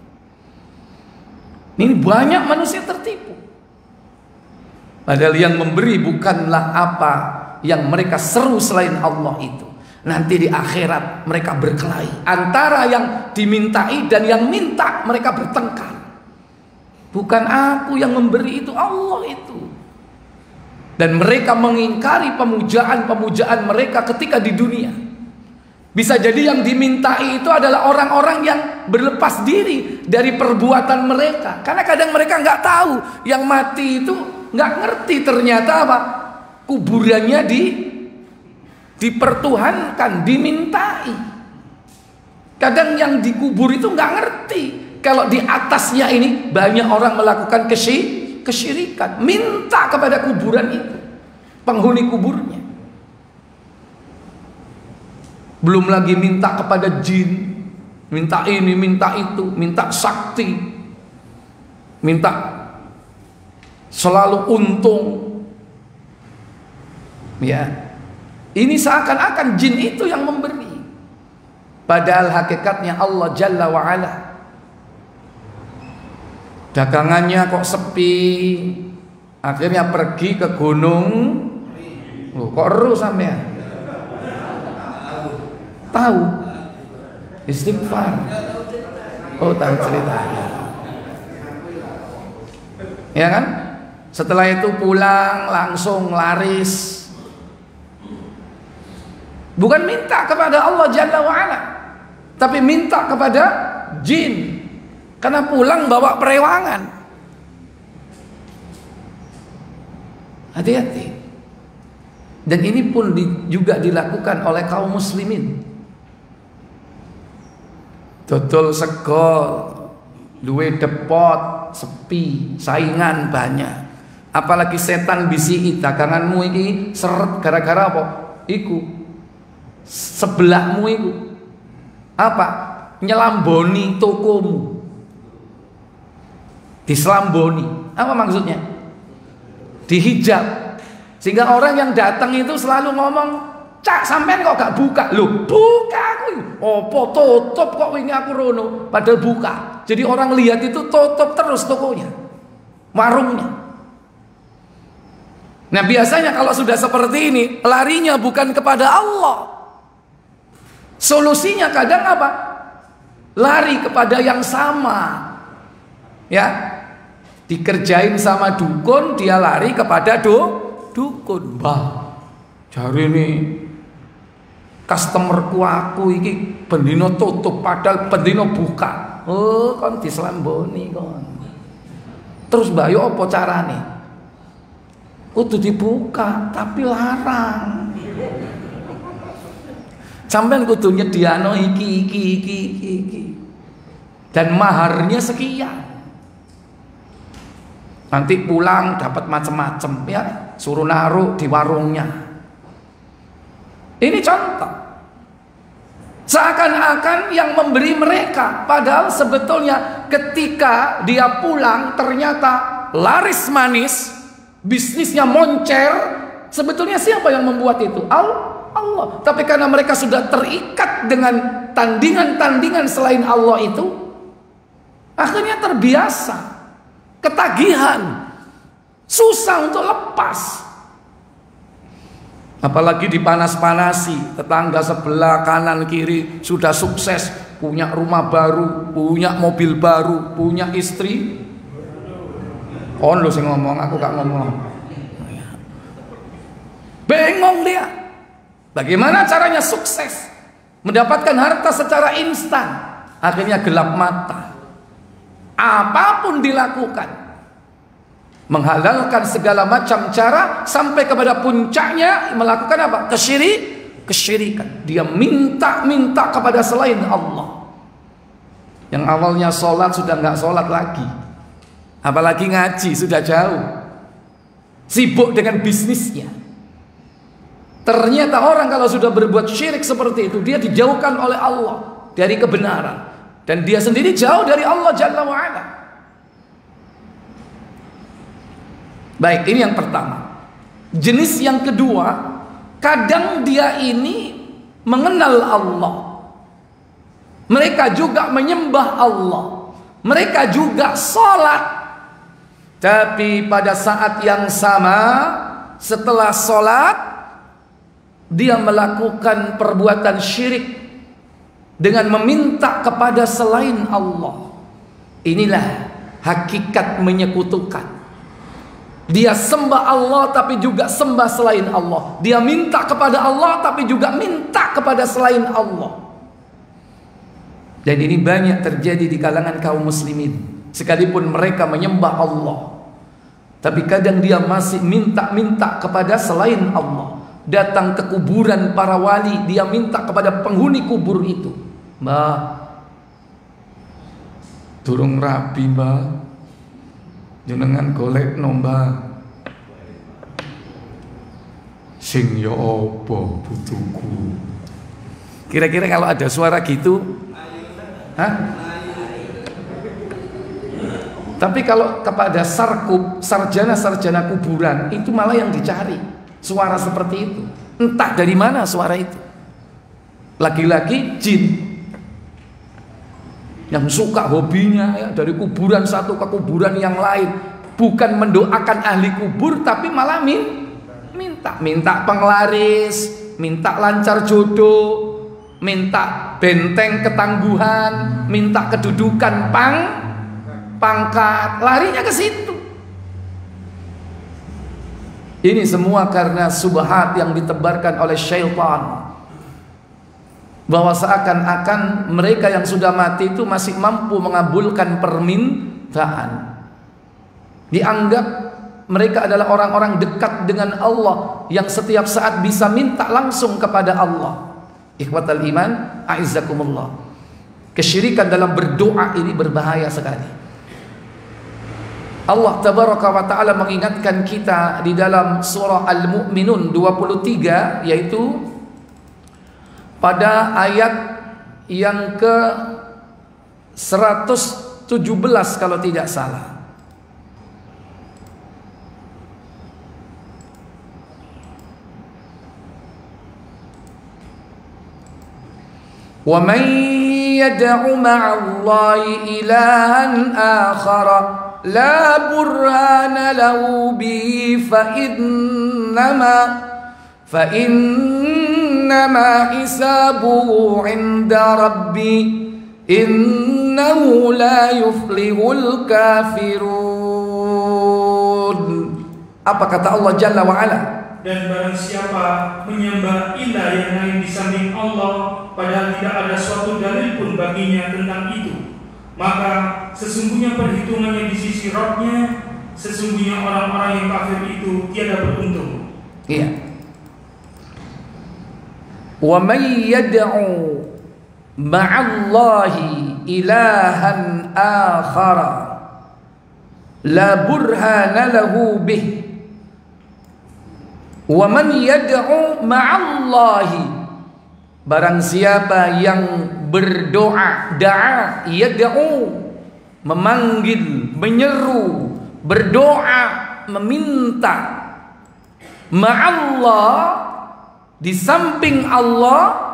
Ini banyak manusia tertipu. Padahal yang memberi bukanlah apa yang mereka seru selain Allah itu. Nanti di akhirat mereka berkelahi. Antara yang dimintai dan yang minta, mereka bertengkar. Bukan aku yang memberi, itu Allah itu. Dan mereka mengingkari pemujaan mereka ketika di dunia. Bisa jadi yang dimintai itu adalah orang-orang yang berlepas diri dari perbuatan mereka. Karena kadang mereka nggak tahu, yang mati itu nggak ngerti ternyata apa, kuburannya dipertuhankan, dimintai. Kadang yang dikubur itu nggak ngerti kalau di atasnya ini banyak orang melakukan kesyirikan, minta kepada kuburan itu, penghuni kuburnya. Belum lagi minta kepada jin, minta ini, minta itu, minta sakti, minta selalu untung. Ya, ini seakan-akan jin itu yang memberi. Padahal hakikatnya Allah Jalla wa'ala. Dagangannya kok sepi, akhirnya pergi ke gunung. Loh, kok ru sampean? Tahu istighfar. Oh, tahu ceritanya. Ya kan? Setelah itu pulang langsung laris. Bukan minta kepada Allah Jalla wa'ala, tapi minta kepada jin. Karena pulang bawa perewangan. Hati-hati. Dan ini pun juga dilakukan oleh kaum muslimin. Dodol sego, duwe depot, sepi, saingan banyak. Apalagi setan bisi daganganmu ini seret gara-gara apa? Iku sebelahmu iku apa? Nyelamboni tokomu. Diselamboni. Apa maksudnya? Dihijab. Sehingga orang yang datang itu selalu ngomong, "Cak, sampean kok gak buka?" Loh, buka aku. Opo tutup kok ini aku rono, padahal buka. Jadi orang lihat itu tutup terus tokonya, warungnya. Nah, biasanya kalau sudah seperti ini, larinya bukan kepada Allah. Solusinya kadang apa? Lari kepada yang sama. Ya, dikerjain sama dukun, dia lari kepada dukun. Bah, jari ini customerku aku iki bendino tutup padahal bendino buka. Oh, kon diselamboni kon. Terus bayo apa carane? Kudu dibuka tapi larang. Sampeyan kudu nyediano iki. Dan maharnya sekian. Nanti pulang dapat macam-macam, ya, suruh naruh di warungnya. Ini contoh. Seakan-akan yang memberi mereka, padahal sebetulnya ketika dia pulang ternyata laris manis, bisnisnya moncer. Sebetulnya siapa yang membuat itu? Allah. Tapi karena mereka sudah terikat dengan tandingan-tandingan selain Allah itu, akhirnya terbiasa, ketagihan, susah untuk lepas. Apalagi dipanas-panasi, tetangga sebelah kanan kiri sudah sukses, punya rumah baru, punya mobil baru, punya istri. Kon lho sing ngomong, aku gak ngomong. Bengong dia. Bagaimana caranya sukses? Mendapatkan harta secara instan. Akhirnya gelap mata. Apapun dilakukan, menghalalkan segala macam cara sampai kepada puncaknya melakukan apa? Kesyirikan. Dia minta kepada selain Allah. Yang awalnya sholat sudah nggak sholat lagi, apalagi ngaji sudah jauh, sibuk dengan bisnisnya. Ternyata orang kalau sudah berbuat syirik seperti itu, dia dijauhkan oleh Allah dari kebenaran, dan dia sendiri jauh dari Allah Jalla wa'ala. Baik, ini yang pertama. Jenis yang kedua, kadang dia ini mengenal Allah, mereka juga menyembah Allah, mereka juga sholat, tapi pada saat yang sama setelah sholat dia melakukan perbuatan syirik dengan meminta kepada selain Allah. Inilah hakikat menyekutukan. Dia sembah Allah tapi juga sembah selain Allah. Dia minta kepada Allah tapi juga minta kepada selain Allah. Dan ini banyak terjadi di kalangan kaum muslimin. Sekalipun mereka menyembah Allah, tapi kadang dia masih minta-minta kepada selain Allah. Datang ke kuburan para wali, dia minta kepada penghuni kubur itu. Mbah, durung rapi mbah, jenengan golek nombah sing ya apa butuhku. Kira-kira kalau ada suara gitu, tapi kalau kepada sarjana kuburan itu malah yang dicari suara seperti itu. Entah dari mana suara itu. Lagi-lagi jin yang suka hobinya ya, dari kuburan satu ke kuburan yang lain, bukan mendoakan ahli kubur tapi malah minta penglaris, minta lancar jodoh, minta benteng ketangguhan, minta kedudukan pangkat, larinya ke situ. Ini semua karena subhat yang ditebarkan oleh syaitan, bahwa seakan-akan mereka yang sudah mati itu masih mampu mengabulkan permintaan. Dianggap mereka adalah orang-orang dekat dengan Allah yang setiap saat bisa minta langsung kepada Allah. Ikhwatal iman, a'izzakumullah. Kesyirikan dalam berdoa ini berbahaya sekali. Allah tabaraka wa ta'ala mengingatkan kita di dalam surah Al-Mu'minun 23, yaitu pada ayat yang ke 117 kalau tidak salah. Wa man yad'u ma'allahi ilahan akhara la burhana lahu bi fa innama hisabuhu 'inda rabbi innahu la yuflihul kafirun. Apa kata Allah Jalla wa Ala? Dan barang siapa menyembah ilah yang lain di samping Allah, padahal tidak ada suatu dalil pun baginya tentang itu, maka sesungguhnya perhitungannya di sisi Rabb-Nya, sesungguhnya orang-orang yang kafir itu tiada beruntung. Iya. Wa may yad'u ma'allahi ilahan akhara la burhana lahu bih. Wa man yad'u ma'allahi, barang siapa yang berdoa, da'a yad'u, memanggil, menyeru, berdoa, meminta, ma'allah, di samping Allah,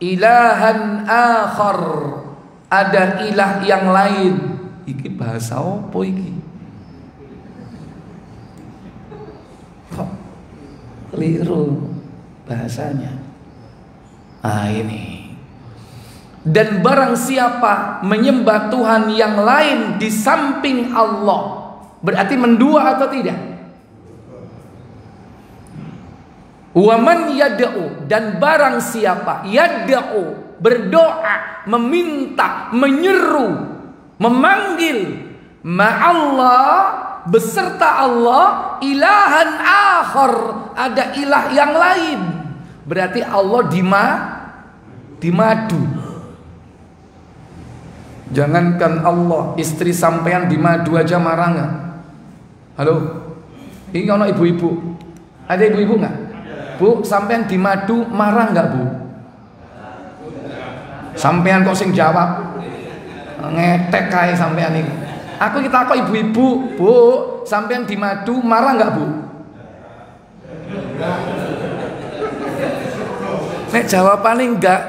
ilahan akhar, ada ilah yang lain. Iki bahasa apa iki? Kok keliru? bahasanya. Nah ini. Dan barang siapa menyembah Tuhan yang lain di samping Allah, berarti mendua atau tidak? Wa man yad'u, dan barang siapa yad'u, berdoa, meminta, menyeru, memanggil ma'allah, beserta Allah, ilahan akhar, ada ilah yang lain, berarti Allah dimadu. Jangankan Allah, istri sampean dimadu aja marah nggak? Halo, ini ono ibu-ibu, ada ibu-ibu nggak? Bu, sampean dimadu marah nggak bu? Sampean kok sing jawab ngetek kae sampean ini. Aku kita kok ibu-ibu, bu, sampean dimadu marah nggak bu? Nek jawabannya enggak,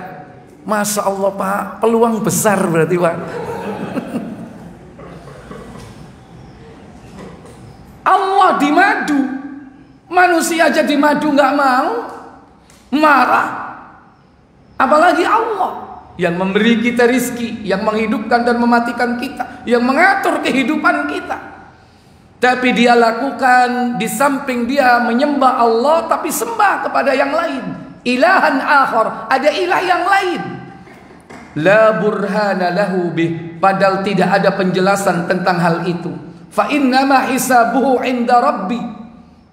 Masya Allah Pak, peluang besar berarti Pak. Allah dimadu, manusia aja dimadu nggak mau, marah. Apalagi Allah yang memberi kita rizki, yang menghidupkan dan mematikan kita, yang mengatur kehidupan kita. Tapi dia lakukan di samping dia menyembah Allah, tapi sembah kepada yang lain. Ilahan akhar, ada ilah yang lain. La burhana lahu bih, padahal tidak ada penjelasan tentang hal itu. Fa innama hisabuhu inda rabbi,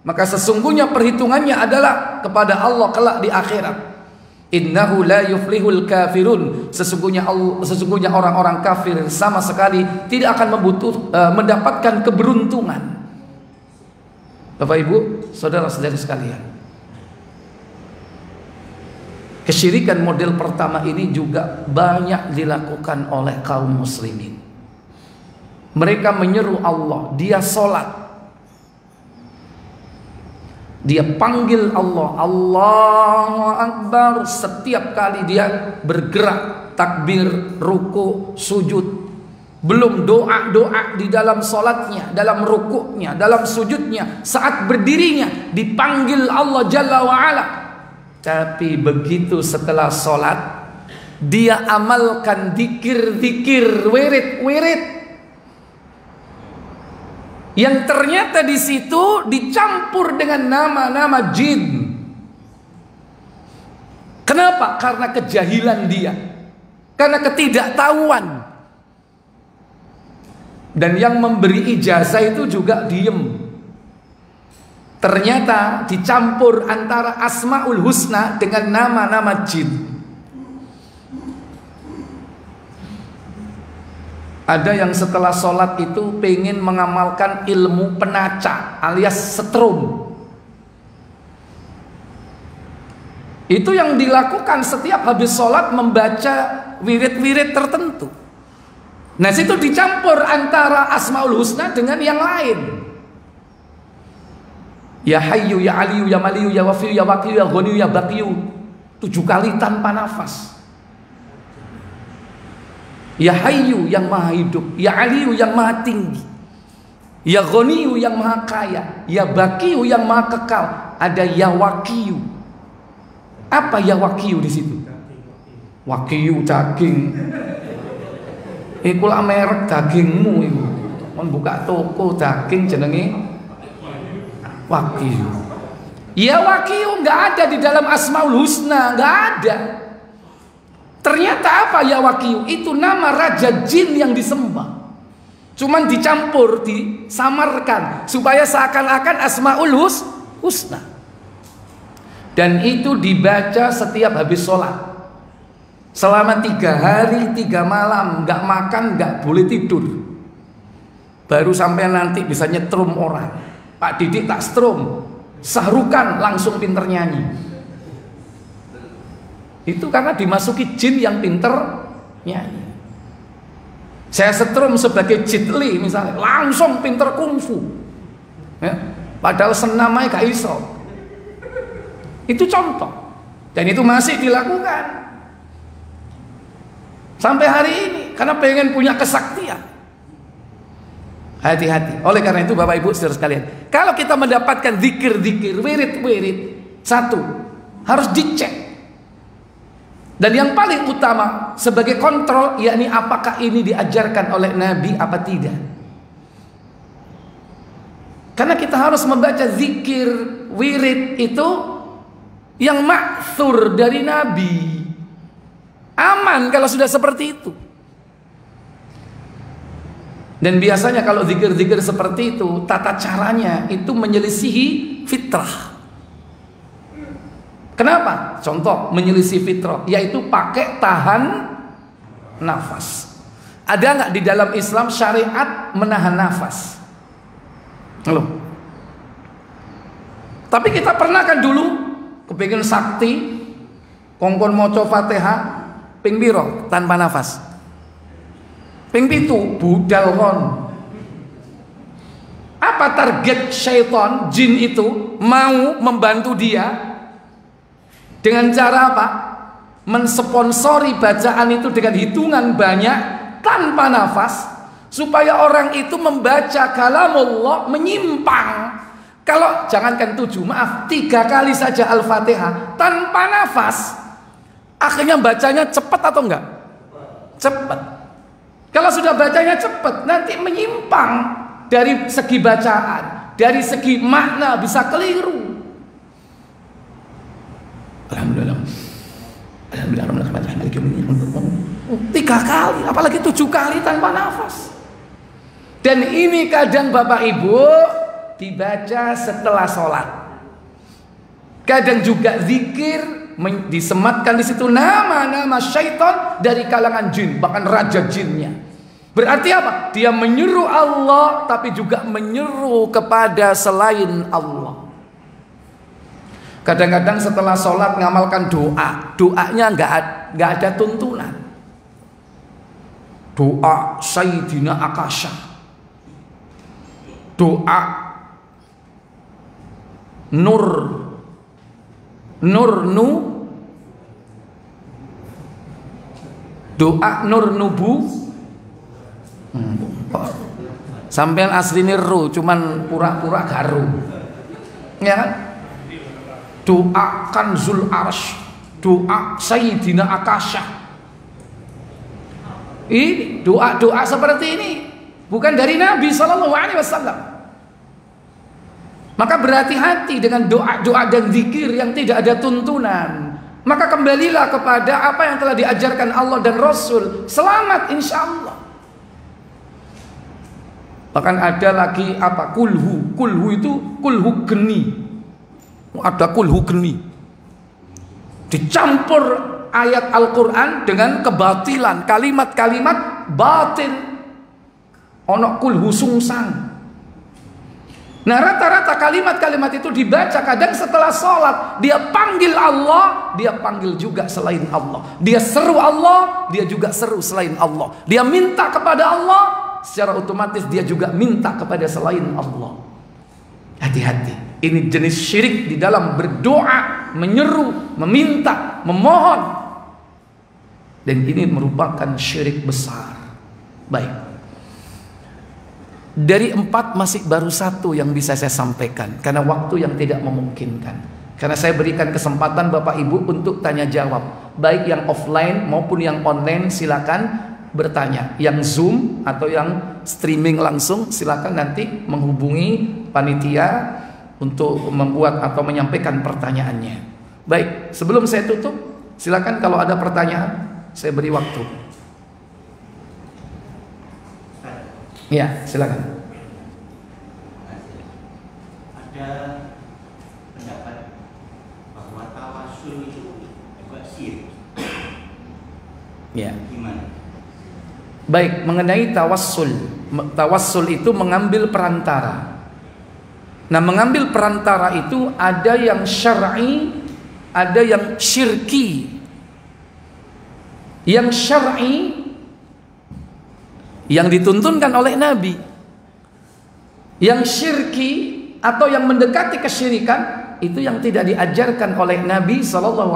maka sesungguhnya perhitungannya adalah kepada Allah kelak di akhirat. Innahu la yuflihul kafirun, sesungguhnya orang-orang kafir sama sekali tidak akan mendapatkan keberuntungan. Bapak Ibu, saudara-saudari sekalian, kesyirikan model pertama ini juga banyak dilakukan oleh kaum muslimin. Mereka menyeru Allah, dia sholat, dia panggil Allah, Allahu Akbar. Setiap kali dia bergerak, takbir, ruku, sujud. Belum doa-doa di dalam sholatnya, dalam rukuknya, dalam sujudnya, saat berdirinya, dipanggil Allah Jalla wa'ala. Tapi begitu setelah sholat, dia amalkan zikir-zikir, wirid-wirid, yang ternyata di situ dicampur dengan nama-nama jin. Kenapa? Karena kejahilan dia, karena ketidaktahuan. Dan yang memberi ijazah itu juga diem. Ternyata dicampur antara Asmaul Husna dengan nama-nama jin. Ada yang setelah sholat itu pengen mengamalkan ilmu penaca alias setrum. Itu yang dilakukan setiap habis sholat, membaca wirid-wirid tertentu. Nah situ dicampur antara Asmaul Husna dengan yang lain. Ya Hayyu, Ya Aliyu, Ya Maliyu, Ya Wafiyu, Ya Waqiyu, Ya Ghaniyu, Ya Baqiyu, 7 kali tanpa nafas. Ya Hayyu yang maha hidup, Ya Aliyu yang maha tinggi, Ya Ghaniyu yang maha kaya, Ya Baqiyu yang maha kekal. Ada Ya Waqiyu. Apa Ya Waqiyu di situ? Waqiyu daging. Iku lah merek dagingmu itu. Membuka toko daging jenenge Waqiyu. Ya Waqiyu nggak ada di dalam Asmaul Husna, nggak ada. Ternyata apa Ya Waqiyu? Itu nama raja jin yang disembah. Cuman dicampur, disamarkan supaya seakan-akan Asmaul Husna. Dan itu dibaca setiap habis sholat. Selama 3 hari 3 malam, nggak makan, nggak boleh tidur. Baru sampai nanti bisa nyetrum orang. Pak Didik tak strum, Sahrukan langsung pinter nyanyi. Itu karena dimasuki jin yang pinter nyanyi. Saya setrum sebagai Jitli misalnya, langsung pinter kungfu ya, padahal senamai gak iso. Itu contoh. Dan itu masih dilakukan sampai hari ini karena pengen punya kesaktian. Hati-hati. Oleh karena itu Bapak Ibu saudara sekalian, kalau kita mendapatkan zikir-zikir, wirid-wirid, satu, harus dicek. Dan yang paling utama sebagai kontrol, yakni apakah ini diajarkan oleh Nabi apa tidak. Karena kita harus membaca zikir, wirid itu yang ma'thur dari Nabi. Aman kalau sudah seperti itu. Dan biasanya kalau zikir-zikir seperti itu, tata caranya itu menyelisihi fitrah. Kenapa? Contoh menyelisihi fitrah, yaitu pakai tahan nafas. Ada nggak di dalam Islam syariat menahan nafas? Loh. Tapi kita pernah kan dulu kepingin sakti, kongkon moco Fatihah, ping biro tanpa nafas. Ping pitu budal kon. Apa target syaitan jin itu? Mau membantu dia dengan cara apa? Mensponsori bacaan itu dengan hitungan banyak tanpa nafas, supaya orang itu membaca kalamullah menyimpang. Kalau jangankan 3 kali saja Al-Fatihah tanpa nafas, akhirnya bacanya cepat atau enggak? Cepat. Kalau sudah bacanya cepat, nanti menyimpang dari segi bacaan, dari segi makna bisa keliru. Alhamdulillah. Alhamdulillah. 3 kali, apalagi 7 kali tanpa nafas. Dan ini kadang Bapak Ibu dibaca setelah sholat. Kadang juga zikir disematkan di situ nama-nama syaitan dari kalangan jin, bahkan raja jinnya. Berarti apa? Dia menyeru Allah, tapi juga menyeru kepada selain Allah. Kadang-kadang setelah sholat ngamalkan doa, doanya nggak ada tuntunan. Doa Sayyidina Akasha, doa doa Nur Nubu. Sampean asli niru, cuman pura-pura garu, ya kan? Doa Kanzul Arsh, doa Sayyidina Akasha. Ini doa-doa seperti ini bukan dari Nabi SAW. Maka berhati-hati dengan doa-doa dan zikir yang tidak ada tuntunan. Maka kembalilah kepada apa yang telah diajarkan Allah dan Rasul. Selamat insya Allah. Bahkan ada lagi apa? Kulhu. Kulhu itu kulhu geni. Ada kulhu geni. Dicampur ayat Al-Quran dengan kebatilan. Kalimat-kalimat batil. Ono kulhu sungsang. Nah rata-rata kalimat-kalimat itu dibaca kadang setelah sholat. Dia panggil Allah, dia panggil juga selain Allah. Dia seru Allah, dia juga seru selain Allah. Dia minta kepada Allah, secara otomatis dia juga minta kepada selain Allah. Hati-hati, ini jenis syirik di dalam berdoa, menyeru, meminta, memohon. Dan ini merupakan syirik besar. Baik. Dari 4 masih baru 1 yang bisa saya sampaikan karena waktu yang tidak memungkinkan. Karena saya berikan kesempatan Bapak Ibu untuk tanya jawab, baik yang offline maupun yang online. Silakan bertanya. Yang Zoom atau yang streaming langsung silakan nanti menghubungi panitia untuk membuat atau menyampaikan pertanyaannya. Baik, sebelum saya tutup, silakan kalau ada pertanyaan saya beri waktu. Ya, silakan. Ada pendapat bahwa tawasul itu juga syirik. Ya. Gimana? Baik, mengenai tawassul. Tawassul itu mengambil perantara. Nah, mengambil perantara itu ada yang syar'i, ada yang syirki. Yang syar'i yang dituntunkan oleh Nabi. Yang syirki atau yang mendekati kesyirikan itu yang tidak diajarkan oleh Nabi SAW.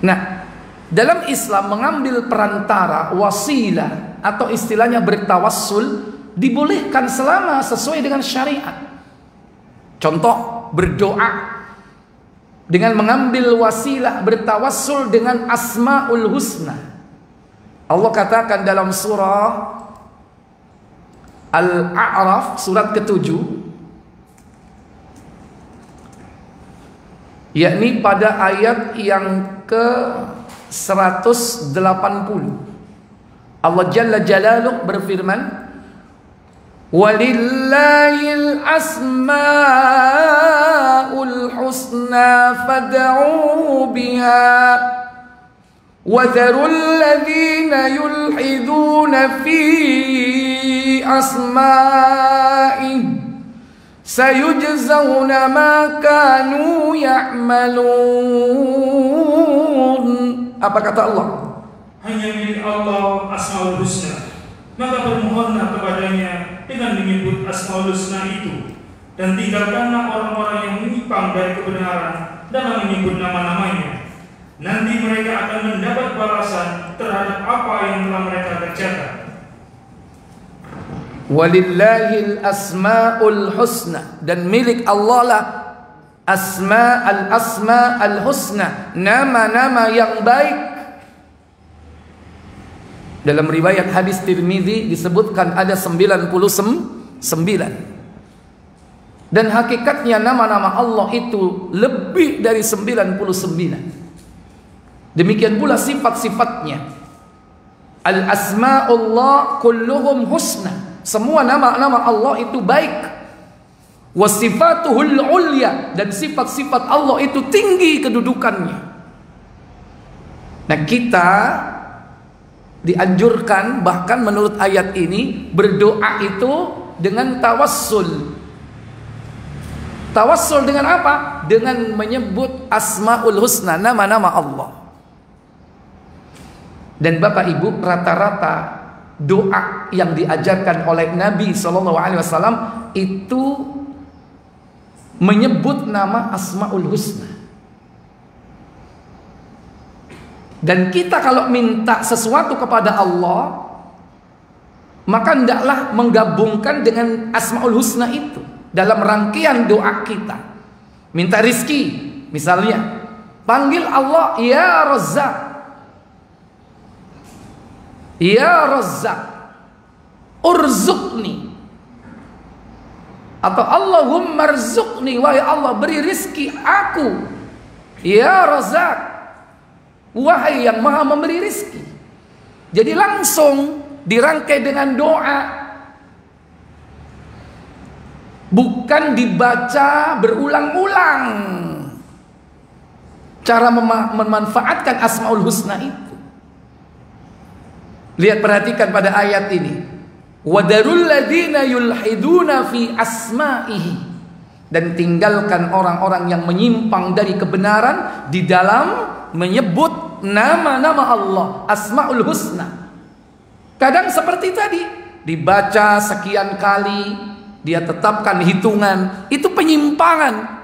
Nah, dalam Islam mengambil perantara, wasilah atau istilahnya bertawassul dibolehkan selama sesuai dengan syariat. Contoh berdoa dengan mengambil wasilah bertawassul dengan Asmaul Husna. Allah katakan dalam surah Al-A'raf surat ke-7, yakni pada ayat yang ke-180, Allah Jalla Jalaluh berfirman, walillahil asmaul husna fad'u biha wa dharul ladzina yulhiduna fi asma'i sayujzauna ma kanu ya'malun. Apa kata Allah? Hanya milik Allah Asmaul Husna, maka bermohonlah kepadanya dengan menyebut Asmaul Husna itu, dan tinggalkanlah orang-orang yang menyimpang dari kebenaran dalam menyebut nama-namanya. Nanti mereka akan mendapat balasan terhadap apa yang telah mereka kerjakan. Walillahil asmaul husna, dan milik Allah lah asma al husna, nama-nama yang baik. Dalam riwayat hadis Tirmizi disebutkan ada 99. Dan hakikatnya nama-nama Allah itu lebih dari 99. Demikian pula sifat-sifatnya. Al-asma'ullah kulluhum husna. Semua nama-nama Allah itu baik. Wasifatuhul ulya, dan sifat-sifat Allah itu tinggi kedudukannya. Nah, kita dianjurkan, bahkan menurut ayat ini, berdoa itu dengan tawassul. Tawassul dengan apa? Dengan menyebut Asmaul Husna, nama-nama Allah. Dan Bapak Ibu, rata-rata doa yang diajarkan oleh Nabi SAW itu menyebut nama Asmaul Husna. Dan kita kalau minta sesuatu kepada Allah, maka hendaklah menggabungkan dengan Asmaul Husna itu dalam rangkaian doa kita. Minta rizki, misalnya panggil Allah ya Razzaq, ya Razzaq urzuqni, atau Allahumma rzuqni, wahai Allah beri rizki aku, ya Razzaq, wahai yang maha memberi rizki. Jadi langsung dirangkai dengan doa, bukan dibaca berulang-ulang. Cara memanfaatkan Asmaul Husna itu, lihat, perhatikan pada ayat ini, wadarul ladzina yulhiduna fi asma'ihi, dan tinggalkan orang-orang yang menyimpang dari kebenaran di dalam menyebut nama-nama Allah, Asmaul Husna. Kadang seperti tadi, dibaca sekian kali, dia tetapkan hitungan, itu penyimpangan.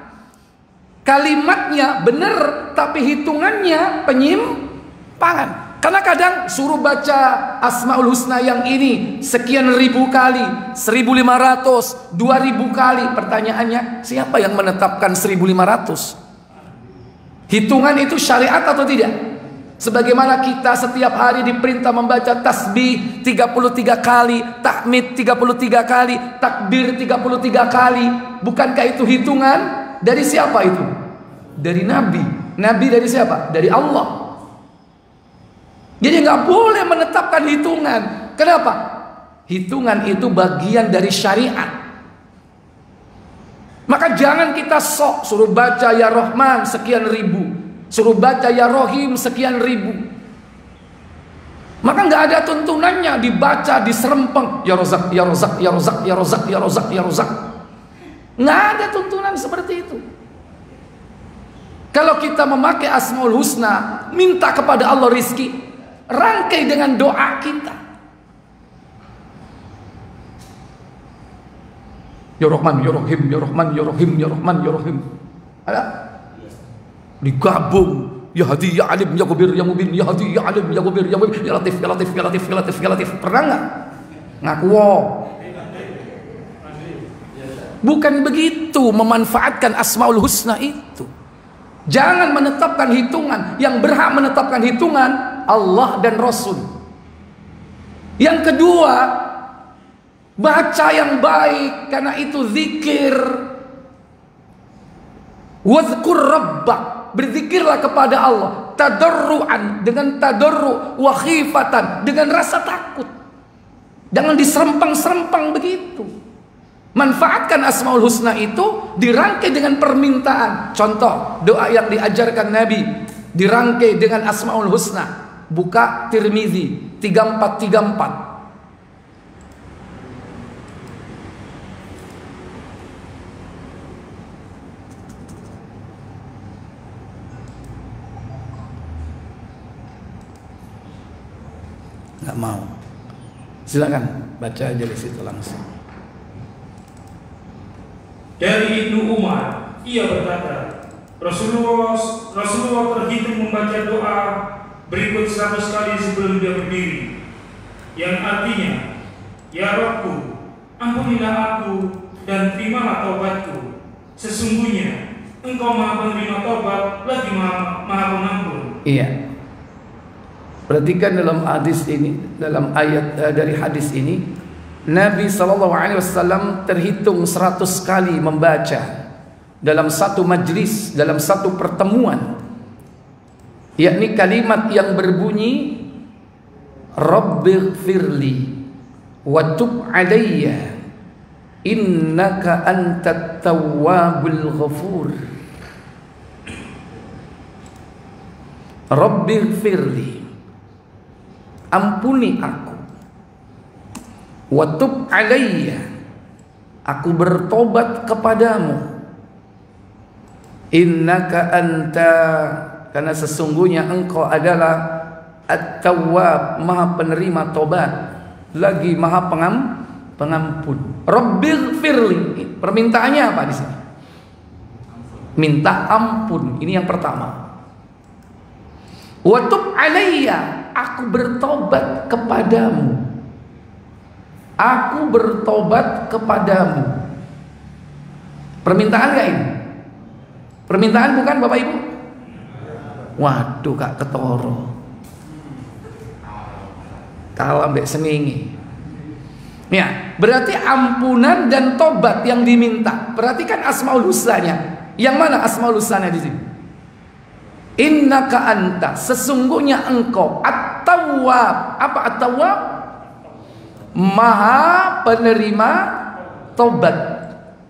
Kalimatnya benar, tapi hitungannya penyimpangan. Karena kadang suruh baca Asmaul Husna yang ini sekian ribu kali, 1.500, 2.000 kali. Pertanyaannya, siapa yang menetapkan 1.500? Hitungan itu syariat atau tidak? Sebagaimana kita setiap hari diperintah membaca tasbih 33 kali, tahmid 33 kali, takbir 33 kali. Bukankah itu hitungan? Dari siapa itu? Dari Nabi. Nabi dari siapa? Dari Allah. Jadi nggak boleh menetapkan hitungan. Kenapa? Hitungan itu bagian dari syariat. Maka jangan kita sok suruh baca ya Rahman sekian ribu, suruh baca ya Rahim sekian ribu. Maka nggak ada tuntunannya, dibaca diserempeng ya Razak, ya Razak, ya Razak, ya Razak, ya Razak, ya Razak. Nggak ada tuntunan seperti itu. Kalau kita memakai Asmaul Husna, minta kepada Allah rizki, rangkai dengan doa kita. Ya Rahman, Ya Rahim, Ya Rahman, Ya Rahim, Ya Rahman, Ya Rahim. Ada? Digabung. Ya Hadi, Ya Alim, Ya Gubir, Ya Mubin, Ya Hadi, Ya Alim, Ya Gubir, Ya Mubin, Ya Latif, Ya Latif, Ya Latif, Ya Latif, Ya Latif. Pernah nggak? Ngaku wow. Bukan begitu memanfaatkan Asmaul Husna itu. Jangan menetapkan hitungan. Yang berhak menetapkan hitungan Allah dan Rasul. Yang kedua, baca yang baik, karena itu zikir. Wazkur rabbak, berzikirlah kepada Allah tadarruan, dengan tadarru, wa khifatan, dengan rasa takut. Jangan diserempang-serempang begitu. Manfaatkan Asmaul Husna itu dirangkai dengan permintaan. Contoh, doa yang diajarkan Nabi dirangkai dengan Asmaul Husna. Buka Tirmizi 3434. Nggak mau. Silakan baca aja di situ langsung. Dari Ibnu Umar, ia berkata, Rasulullah terhitung membaca doa berikut 100 kali sebelum dia berdiri, yang artinya, Ya Rabbku, ampunilah aku dan terimalah taubatku. Sesungguhnya Engkau Maha Penerima taubat lagi Maha Pengampun. Iya. Perhatikan dalam hadis ini, dalam ayat dari hadis ini, Nabi SAW terhitung 100 kali membaca dalam satu majlis, dalam satu pertemuan, yakni kalimat yang berbunyi Rabbighfirli wa tub alayya innaka antat tawwabul ghafur. Rabbighfirli, ampuni aku. Wa tub alayya, aku bertobat kepadamu. Innaka anta, karena sesungguhnya engkau adalah At-Tawwab, Maha penerima tobat, lagi Maha pengampun. Rabbighfirli, permintaannya apa di sini? Minta ampun. Ini yang pertama. Wa tub alayya, aku bertobat kepadamu. Aku bertobat kepadamu. Permintaan gak ini? Permintaan bukan Bapak Ibu? Waduh, Kak ketoro. Kalah mbek semingi. Ya, berarti ampunan dan tobat yang diminta. Perhatikan Asmaul Husnanya. Yang mana Asmaul Husnanya di sini? Innaka anta, sesungguhnya engkau At-Tawwab. Apa At-Tawwab? Maha penerima tobat.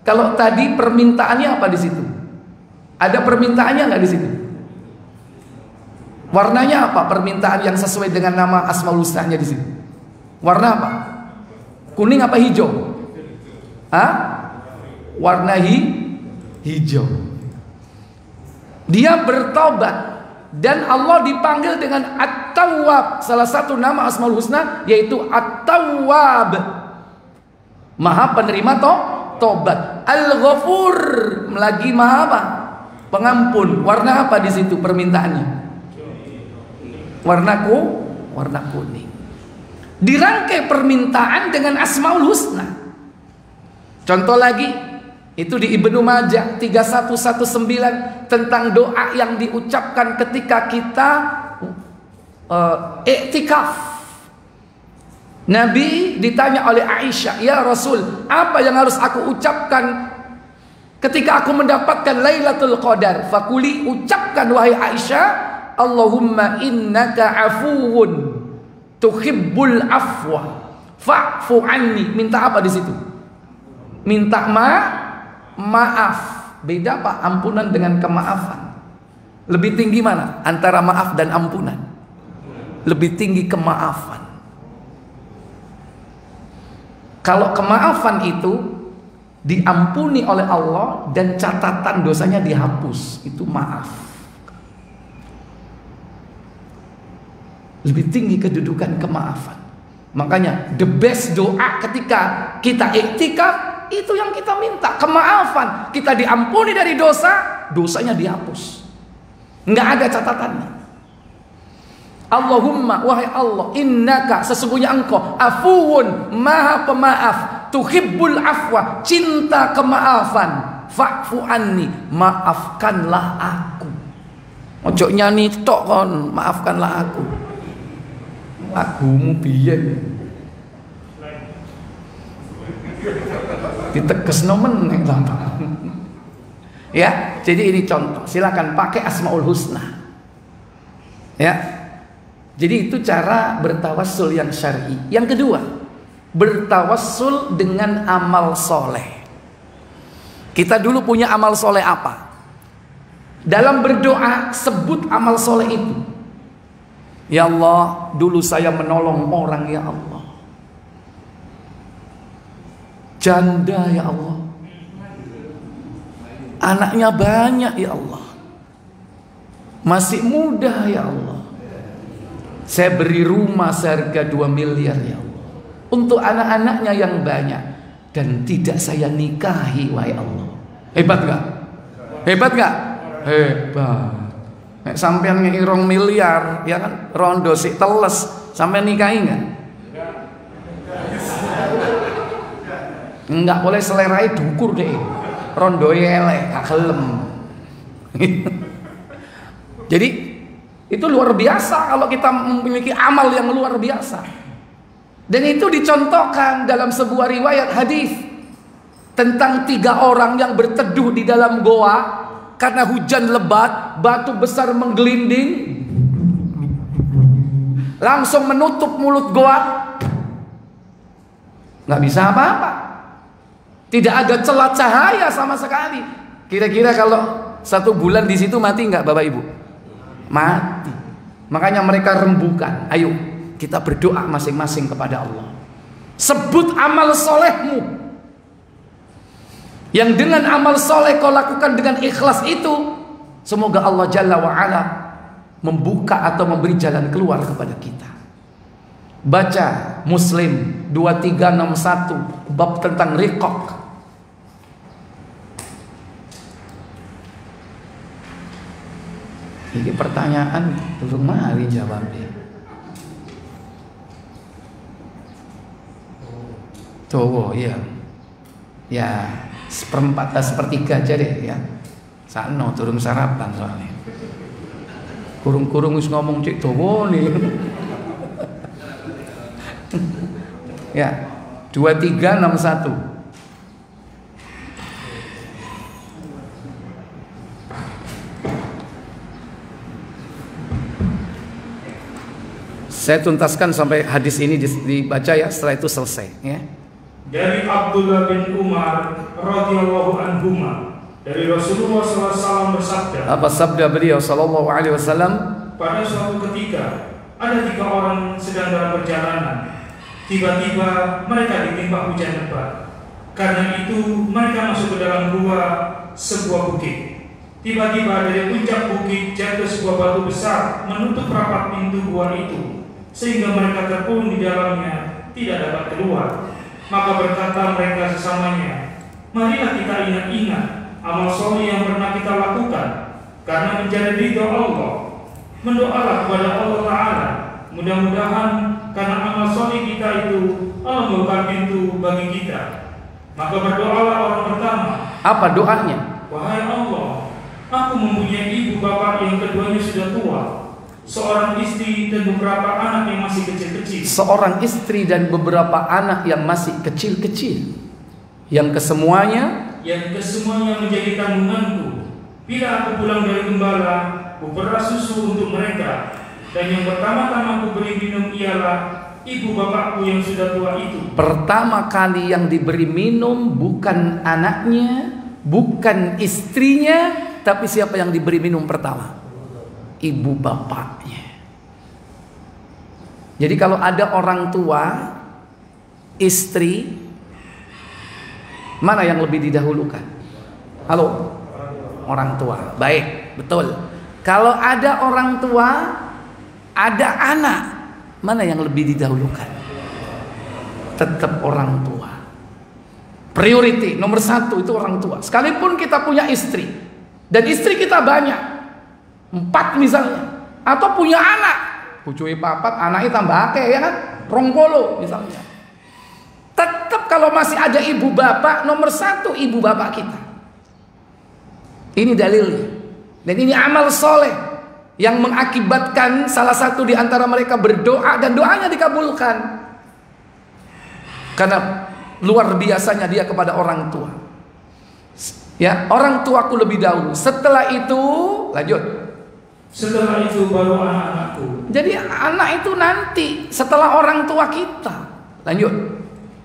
Kalau tadi permintaannya apa di situ? Ada permintaannya nggak di situ? Warnanya apa? Permintaan yang sesuai dengan nama Asmaul Husnanya di situ. Warna apa? Kuning apa hijau? Hah? Warna hijau. Dia bertobat. Dan Allah dipanggil dengan At-Tawwab. Salah satu nama Asmaul Husna yaitu At-Tawwab, Maha penerima tobat. Al-Ghafur, lagi Maha apa? Pengampun. Warna apa di situ permintaannya? Warna kuning. Dirangkai permintaan dengan Asmaul Husna. Contoh lagi, itu di Ibnu Majah 3119 tentang doa yang diucapkan ketika kita iktikaf. Nabi ditanya oleh Aisyah, "Ya Rasul, apa yang harus aku ucapkan ketika aku mendapatkan Lailatul Qadar?" Fakuli, ucapkan wahai Aisyah, "Allahumma innaka afuwun tuhibbul afwa fa'fu anni." Minta apa di situ? Minta maaf. Beda Pak, ampunan dengan kemaafan. Lebih tinggi mana antara maaf dan ampunan? Lebih tinggi kemaafan. Kalau kemaafan itu diampuni oleh Allah dan catatan dosanya dihapus, itu maaf. Lebih tinggi kedudukan kemaafan. Makanya the best doa ketika kita iktikaf itu yang kita minta, kemaafan. Kita diampuni dari dosa, dosanya dihapus, nggak ada catatannya. Allahumma, wahai Allah, innaka, sesungguhnya engkau afuwun, maha pemaaf, tuhibbul afwa, cinta kemaafan, fa'fu anni, maafkanlah aku. Ojo nyanyi tok kon, maafkanlah aku. Lagumu biyen. Diteges nomen nek ya, jadi ini contoh. Silakan pakai Asmaul Husna. Ya. Jadi itu cara bertawassul yang syar'i. Yang kedua, bertawassul dengan amal soleh. Kita dulu punya amal soleh apa? Dalam berdoa sebut amal soleh itu. Ya Allah, dulu saya menolong orang ya Allah. Janda ya Allah. Anaknya banyak ya Allah. Masih muda ya Allah. Saya beri rumah seharga 2 miliar ya Allah. Untuk anak-anaknya yang banyak. Dan tidak saya nikahi wahai Allah. Hebat gak? Hebat gak? Hebat. Nek sampean ngeki 2 miliar, ya kan? Rondo sik teles, sampean nikahi enggak? Enggak boleh selerai dukur deh. Rondo elek, gak gelem. Jadi itu luar biasa kalau kita memiliki amal yang luar biasa. Dan itu dicontohkan dalam sebuah riwayat hadis tentang 3 orang yang berteduh di dalam goa karena hujan lebat, batu besar menggelinding, langsung menutup mulut goa. Nggak bisa apa-apa. Tidak ada celah cahaya sama sekali. Kira-kira kalau 1 bulan di situ mati nggak Bapak Ibu? Mati. Makanya mereka rembukan. Ayo kita berdoa masing-masing kepada Allah. Sebut amal solehmu. Yang dengan amal soleh kau lakukan dengan ikhlas itu, semoga Allah Jalla wa'ala membuka atau memberi jalan keluar kepada kita. Baca Muslim 2361 bab tentang riqaq. Ini pertanyaan belum mari jawabnya. Tuh iya. Ya, 1/4 aja deh ya. Sakno turun sarapan soalnya. Kurung-kurung wis ngomong cek dawa nih. Ya, 2361. Saya tuntaskan sampai hadis ini dibaca ya, setelah itu selesai ya. Dari Abdullah bin Umar radhiyallahu anhuma, dari Rasulullah SAW bersabda. Apa sabda beliau sallallahu alaihi wasallam? Pada suatu ketika ada 3 orang sedang dalam perjalanan. Tiba-tiba mereka ditimpa hujan lebat. Karena itu mereka masuk ke dalam gua sebuah bukit. Tiba-tiba dari puncak bukit jatuh sebuah batu besar menutup rapat pintu gua itu, sehingga mereka terkurung di dalamnya, tidak dapat keluar. Maka berkata mereka sesamanya, marilah kita ingat-ingat amal soleh yang pernah kita lakukan, karena mencari ridho Allah. Mendoalah kepada Allah Ta'ala, mudah-mudahan karena amal soleh kita itu Allah membuka pintu bagi kita. Maka berdoalah orang pertama. Apa doanya? Wahai Allah, aku mempunyai ibu bapak yang keduanya sudah tua, seorang istri dan beberapa anak yang masih kecil-kecil. Seorang istri dan beberapa anak yang masih kecil-kecil. Yang kesemuanya menjadi tanggunganku. Bila aku pulang dari gembala, ku peras susu untuk mereka. Dan yang pertama-tama ku beri minum ialah ibu bapakku yang sudah tua itu. Pertama kali yang diberi minum bukan anaknya, bukan istrinya, tapi siapa yang diberi minum pertama? Ibu bapaknya. Jadi kalau ada orang tua, istri, mana yang lebih didahulukan? Halo? Orang tua. Baik, betul. Kalau ada orang tua, ada anak, mana yang lebih didahulukan? Tetap orang tua. Priority nomor 1 itu orang tua. Sekalipun kita punya istri, dan istri kita banyak, 4 misalnya, atau punya anak, bujui papat, anaknya tambah akeh ya kan, 20 misalnya. Tetap kalau masih ada ibu bapak, nomor 1 ibu bapak kita. Ini dalilnya. Dan ini amal soleh. yang mengakibatkan salah satu di antara mereka berdoa dan doanya dikabulkan. Karena luar biasanya dia kepada orang tua. Ya, orang tuaku lebih dahulu. Setelah itu, lanjut. Setelah itu baru anak-anakku. Jadi anak itu nanti setelah orang tua kita. Lanjut.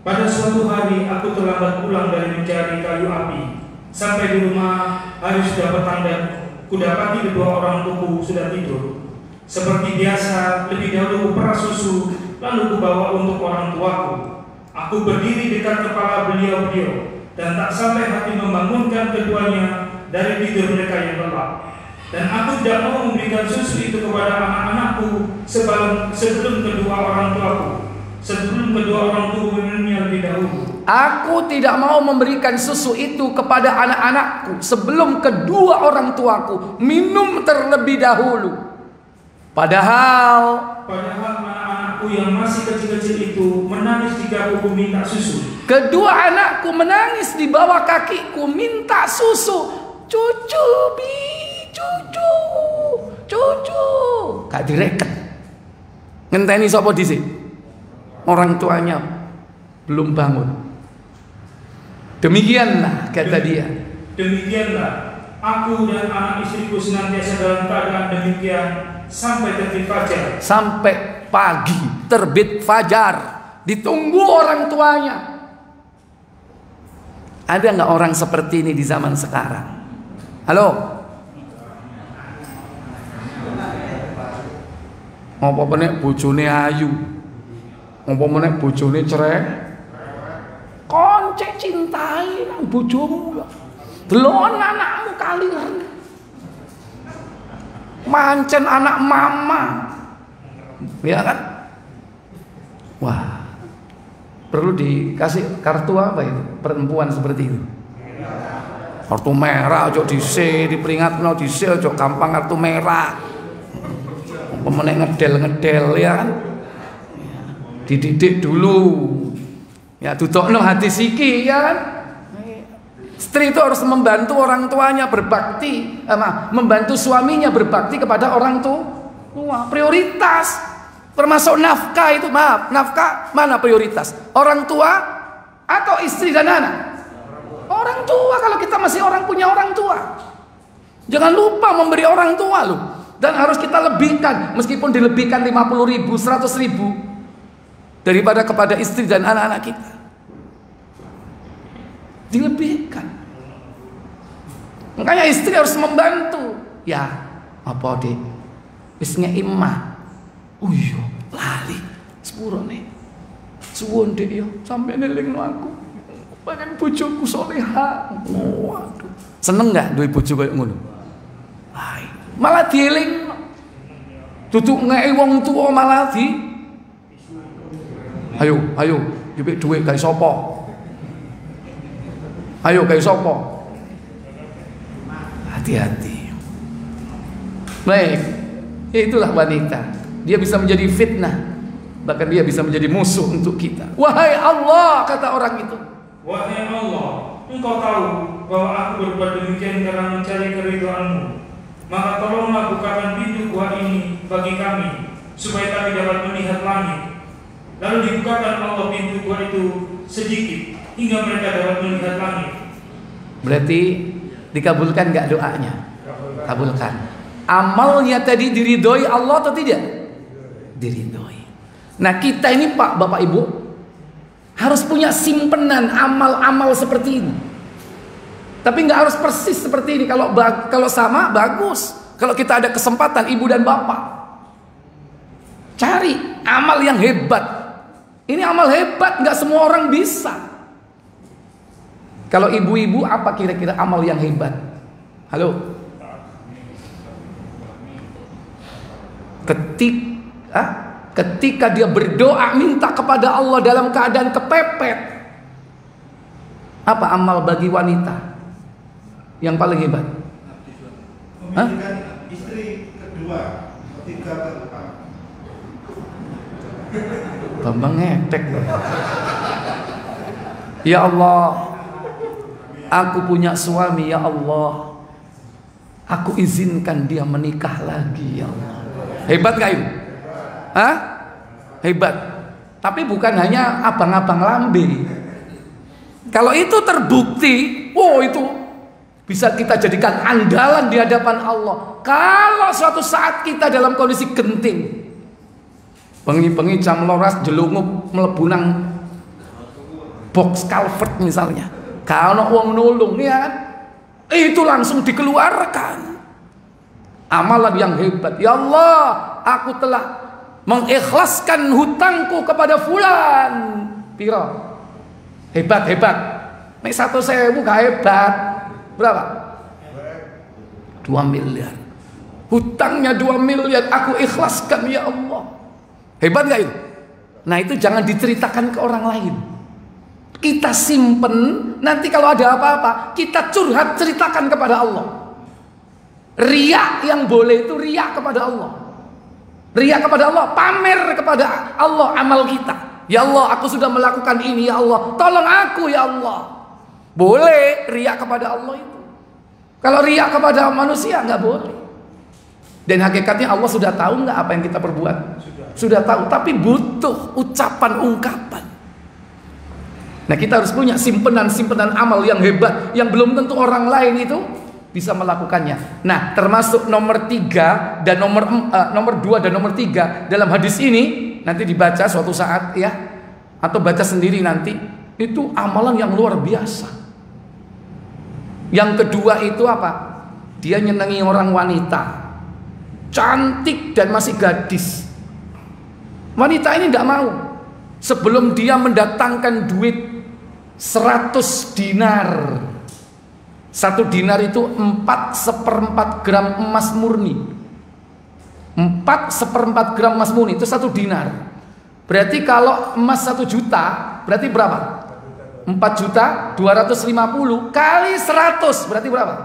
Pada suatu hari aku terlambat pulang dari mencari kayu api. Sampai di rumah hari sudah petang dan kudapati kedua orang tuaku sudah tidur. Seperti biasa, lebih dahulu kuperas susu, lalu kubawa untuk orang tuaku. Aku berdiri dekat kepala beliau-beliau, dan tak sampai hati membangunkan keduanya dari tidur mereka yang lelap. Dan aku tidak mau memberikan susu itu kepada anak-anakku sebelum kedua orang tuaku. Sebelum kedua orang tuaku meminumnya lebih dahulu. Aku tidak mau memberikan susu itu kepada anak-anakku sebelum kedua orang tuaku minum terlebih dahulu. Padahal anak-anakku yang masih kecil-kecil itu menangis jika aku minta susu. Kedua anakku menangis di bawah kakiku minta susu. Cucu, cucu. Gak direket. Ngenteni sapa dhisik? Orang tuanya belum bangun. Demikianlah kata dia. Demikianlah aku dan anak istriku senantiasa dalam keadaan demikian sampai terbit fajar. Sampai pagi terbit fajar, ditunggu orang tuanya. Ada nggak orang seperti ini di zaman sekarang? Halo? Apa meneh bojone ayu? Apa meneh bojone cerek? Konce cintai nang bojomu. Delon anakmu kali. Mancen anak mama. Ya kan? Wah. Perlu dikasih kartu apa itu? Perempuan seperti itu. Kartu merah ojo dhisik, diperingatno dhisik ojo gampang kartu merah. Pemenang ngedel ya kan. Dididik dulu. Ya tutokno hati siki ya kan. Istri itu harus membantu orang tuanya berbakti, membantu suaminya berbakti kepada orang tua. Prioritas. Termasuk nafkah itu, nafkah mana prioritas? Orang tua atau istri dan anak? Orang tua, kalau kita masih punya orang tua. Jangan lupa memberi orang tua loh. Dan harus kita lebihkan, meskipun dilebihkan 50.000, 100.000 daripada kepada istri dan anak-anak kita. Dilebihkan. Makanya istri harus membantu. Ya, apa dek? Bisnya imah. Oh iya, lali sepurone. Suwun dek yo, sampe nelingno aku. Pengen bojoku soleha. Waduh. Seneng enggak duwe bojo koyo ngono? Malah dieling. Duduk ngeki wong tuwa malah di. Ayo, jupik dhuwit gawe sapa? Ayo gawe sapa? Hati-hati. Baik. Itulah wanita. Dia bisa menjadi fitnah, bahkan dia bisa menjadi musuh untuk kita. Wahai Allah, kata orang itu. Wahai Allah, Engkau tahu bahwa aku berbuat demikian karena mencari keridhaan-Mu. Maka tolonglah bukakan pintu gua ini bagi kami, supaya kami dapat melihat langit. Lalu dibukakan Allah pintu gua itu sedikit, hingga mereka dapat melihat langit. Berarti dikabulkan gak doanya? Kabulkan. Amalnya tadi diridhoi Allah atau tidak? Diridhoi. Nah kita ini Pak, Bapak, Ibu harus punya simpenan amal-amal seperti ini. Tapi nggak harus persis seperti ini. Kalau sama bagus. Kalau kita ada kesempatan ibu dan bapak, cari amal yang hebat. Ini amal hebat, nggak semua orang bisa. Kalau ibu-ibu apa kira-kira amal yang hebat? Halo. Ketika dia berdoa minta kepada Allah dalam keadaan kepepet, apa amal bagi wanita yang paling hebat? Memiliki istri kedua, ketiga, keempat. Bambang ngepek. Ya Allah, aku punya suami ya Allah. Aku izinkan dia menikah lagi, ya Allah. Hebat gak itu? Hah? Hebat. Tapi bukan hanya abang-abang lambe. Kalau itu terbukti, itu bisa kita jadikan andalan di hadapan Allah. Kalau suatu saat kita dalam kondisi genting, pengi-pengi jam loras jelungup melebunang box culvert misalnya, kalau wong nulung ya, itu langsung dikeluarkan. Amalan yang hebat. Ya Allah, aku telah mengikhlaskan hutangku kepada fulan. Piro? Hebat. Nek 1.000 gak hebat. Berapa? 2 miliar. Hutangnya 2 miliar aku ikhlaskan, ya Allah. Hebat gak itu? Nah, itu jangan diceritakan ke orang lain. Kita simpen, nanti kalau ada apa-apa kita curhat, ceritakan kepada Allah. Riya yang boleh itu riya kepada Allah. Riya kepada Allah, pamer kepada Allah amal kita. Ya Allah, aku sudah melakukan ini, ya Allah, tolong aku, ya Allah. Boleh riya kepada Allah itu. Kalau riya kepada manusia nggak boleh. Dan hakikatnya Allah sudah tahu nggak apa yang kita perbuat? Sudah tahu, tapi butuh ucapan ungkapan. Nah, kita harus punya simpenan amal yang hebat, yang belum tentu orang lain itu bisa melakukannya. Nah, termasuk nomor 3 dan nomor 2 dan nomor 3 dalam hadis ini, nanti dibaca suatu saat ya, atau baca sendiri nanti. Itu amalan yang luar biasa. Yang kedua itu apa? Dia nyenangi orang wanita, cantik dan masih gadis. Wanita ini tidak mau, sebelum dia mendatangkan duit 100 dinar. 1 dinar itu 4/4 gram emas murni. 4/4 gram emas murni itu 1 dinar. Berarti kalau emas 1 juta, berarti berapa? 4.250.000 kali 100 berarti berapa?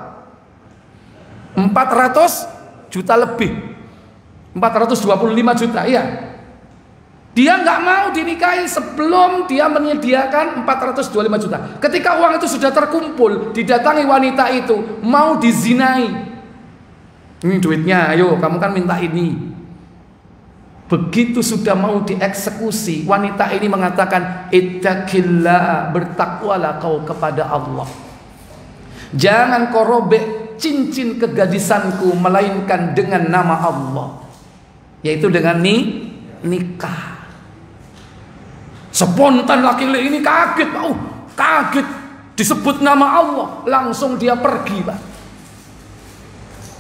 400 juta lebih. 425 juta, iya. Dia nggak mau dinikahi sebelum dia menyediakan 425 juta. Ketika uang itu sudah terkumpul, didatangi wanita itu, mau dizinai. Ini duitnya, ayo kamu kan minta ini. Begitu sudah mau dieksekusi, wanita ini mengatakan, ittaqillah, bertakwalah kau kepada Allah. Jangan kau robek cincin kegadisanku, melainkan dengan nama Allah, yaitu dengan nikah. Spontan laki-laki ini kaget, kaget disebut nama Allah, langsung dia pergi, Pak.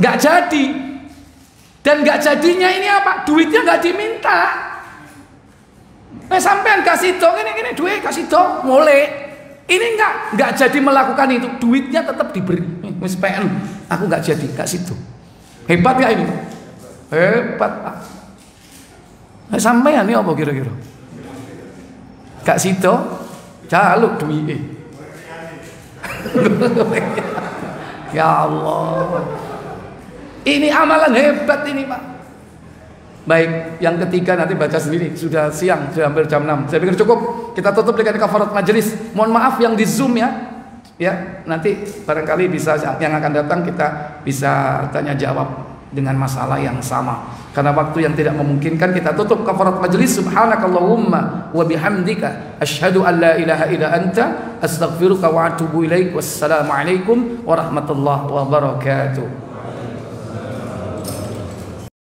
Gak jadi. Dan gak jadinya ini apa? Duitnya gak diminta. Sampean kasih dong, ini duit kasih dong, mulai. Ini gak jadi melakukan itu, duitnya tetap diberi. Wis PN, aku gak jadi, kasih dong. Hebat gak ini? Hebat, Pak. Sampean ini apa kira-kira? Gak sido jaluk duit. Ya Allah, ini amalan hebat ini, Pak. Baik, yang ketiga nanti baca sendiri. Sudah siang, sudah hampir jam 6. Saya pikir cukup. Kita tutup dengan kafarat majelis. Mohon maaf yang di Zoom ya. Ya, nanti barangkali bisa yang akan datang kita bisa tanya jawab dengan masalah yang sama. Karena waktu yang tidak memungkinkan, kita tutup kafarat majelis. Subhanakallahumma wa bihamdika asyhadu an la ilaha illa anta astaghfiruka wa atubu ilaik. Wassalamualaikum warahmatullahi wabarakatuh.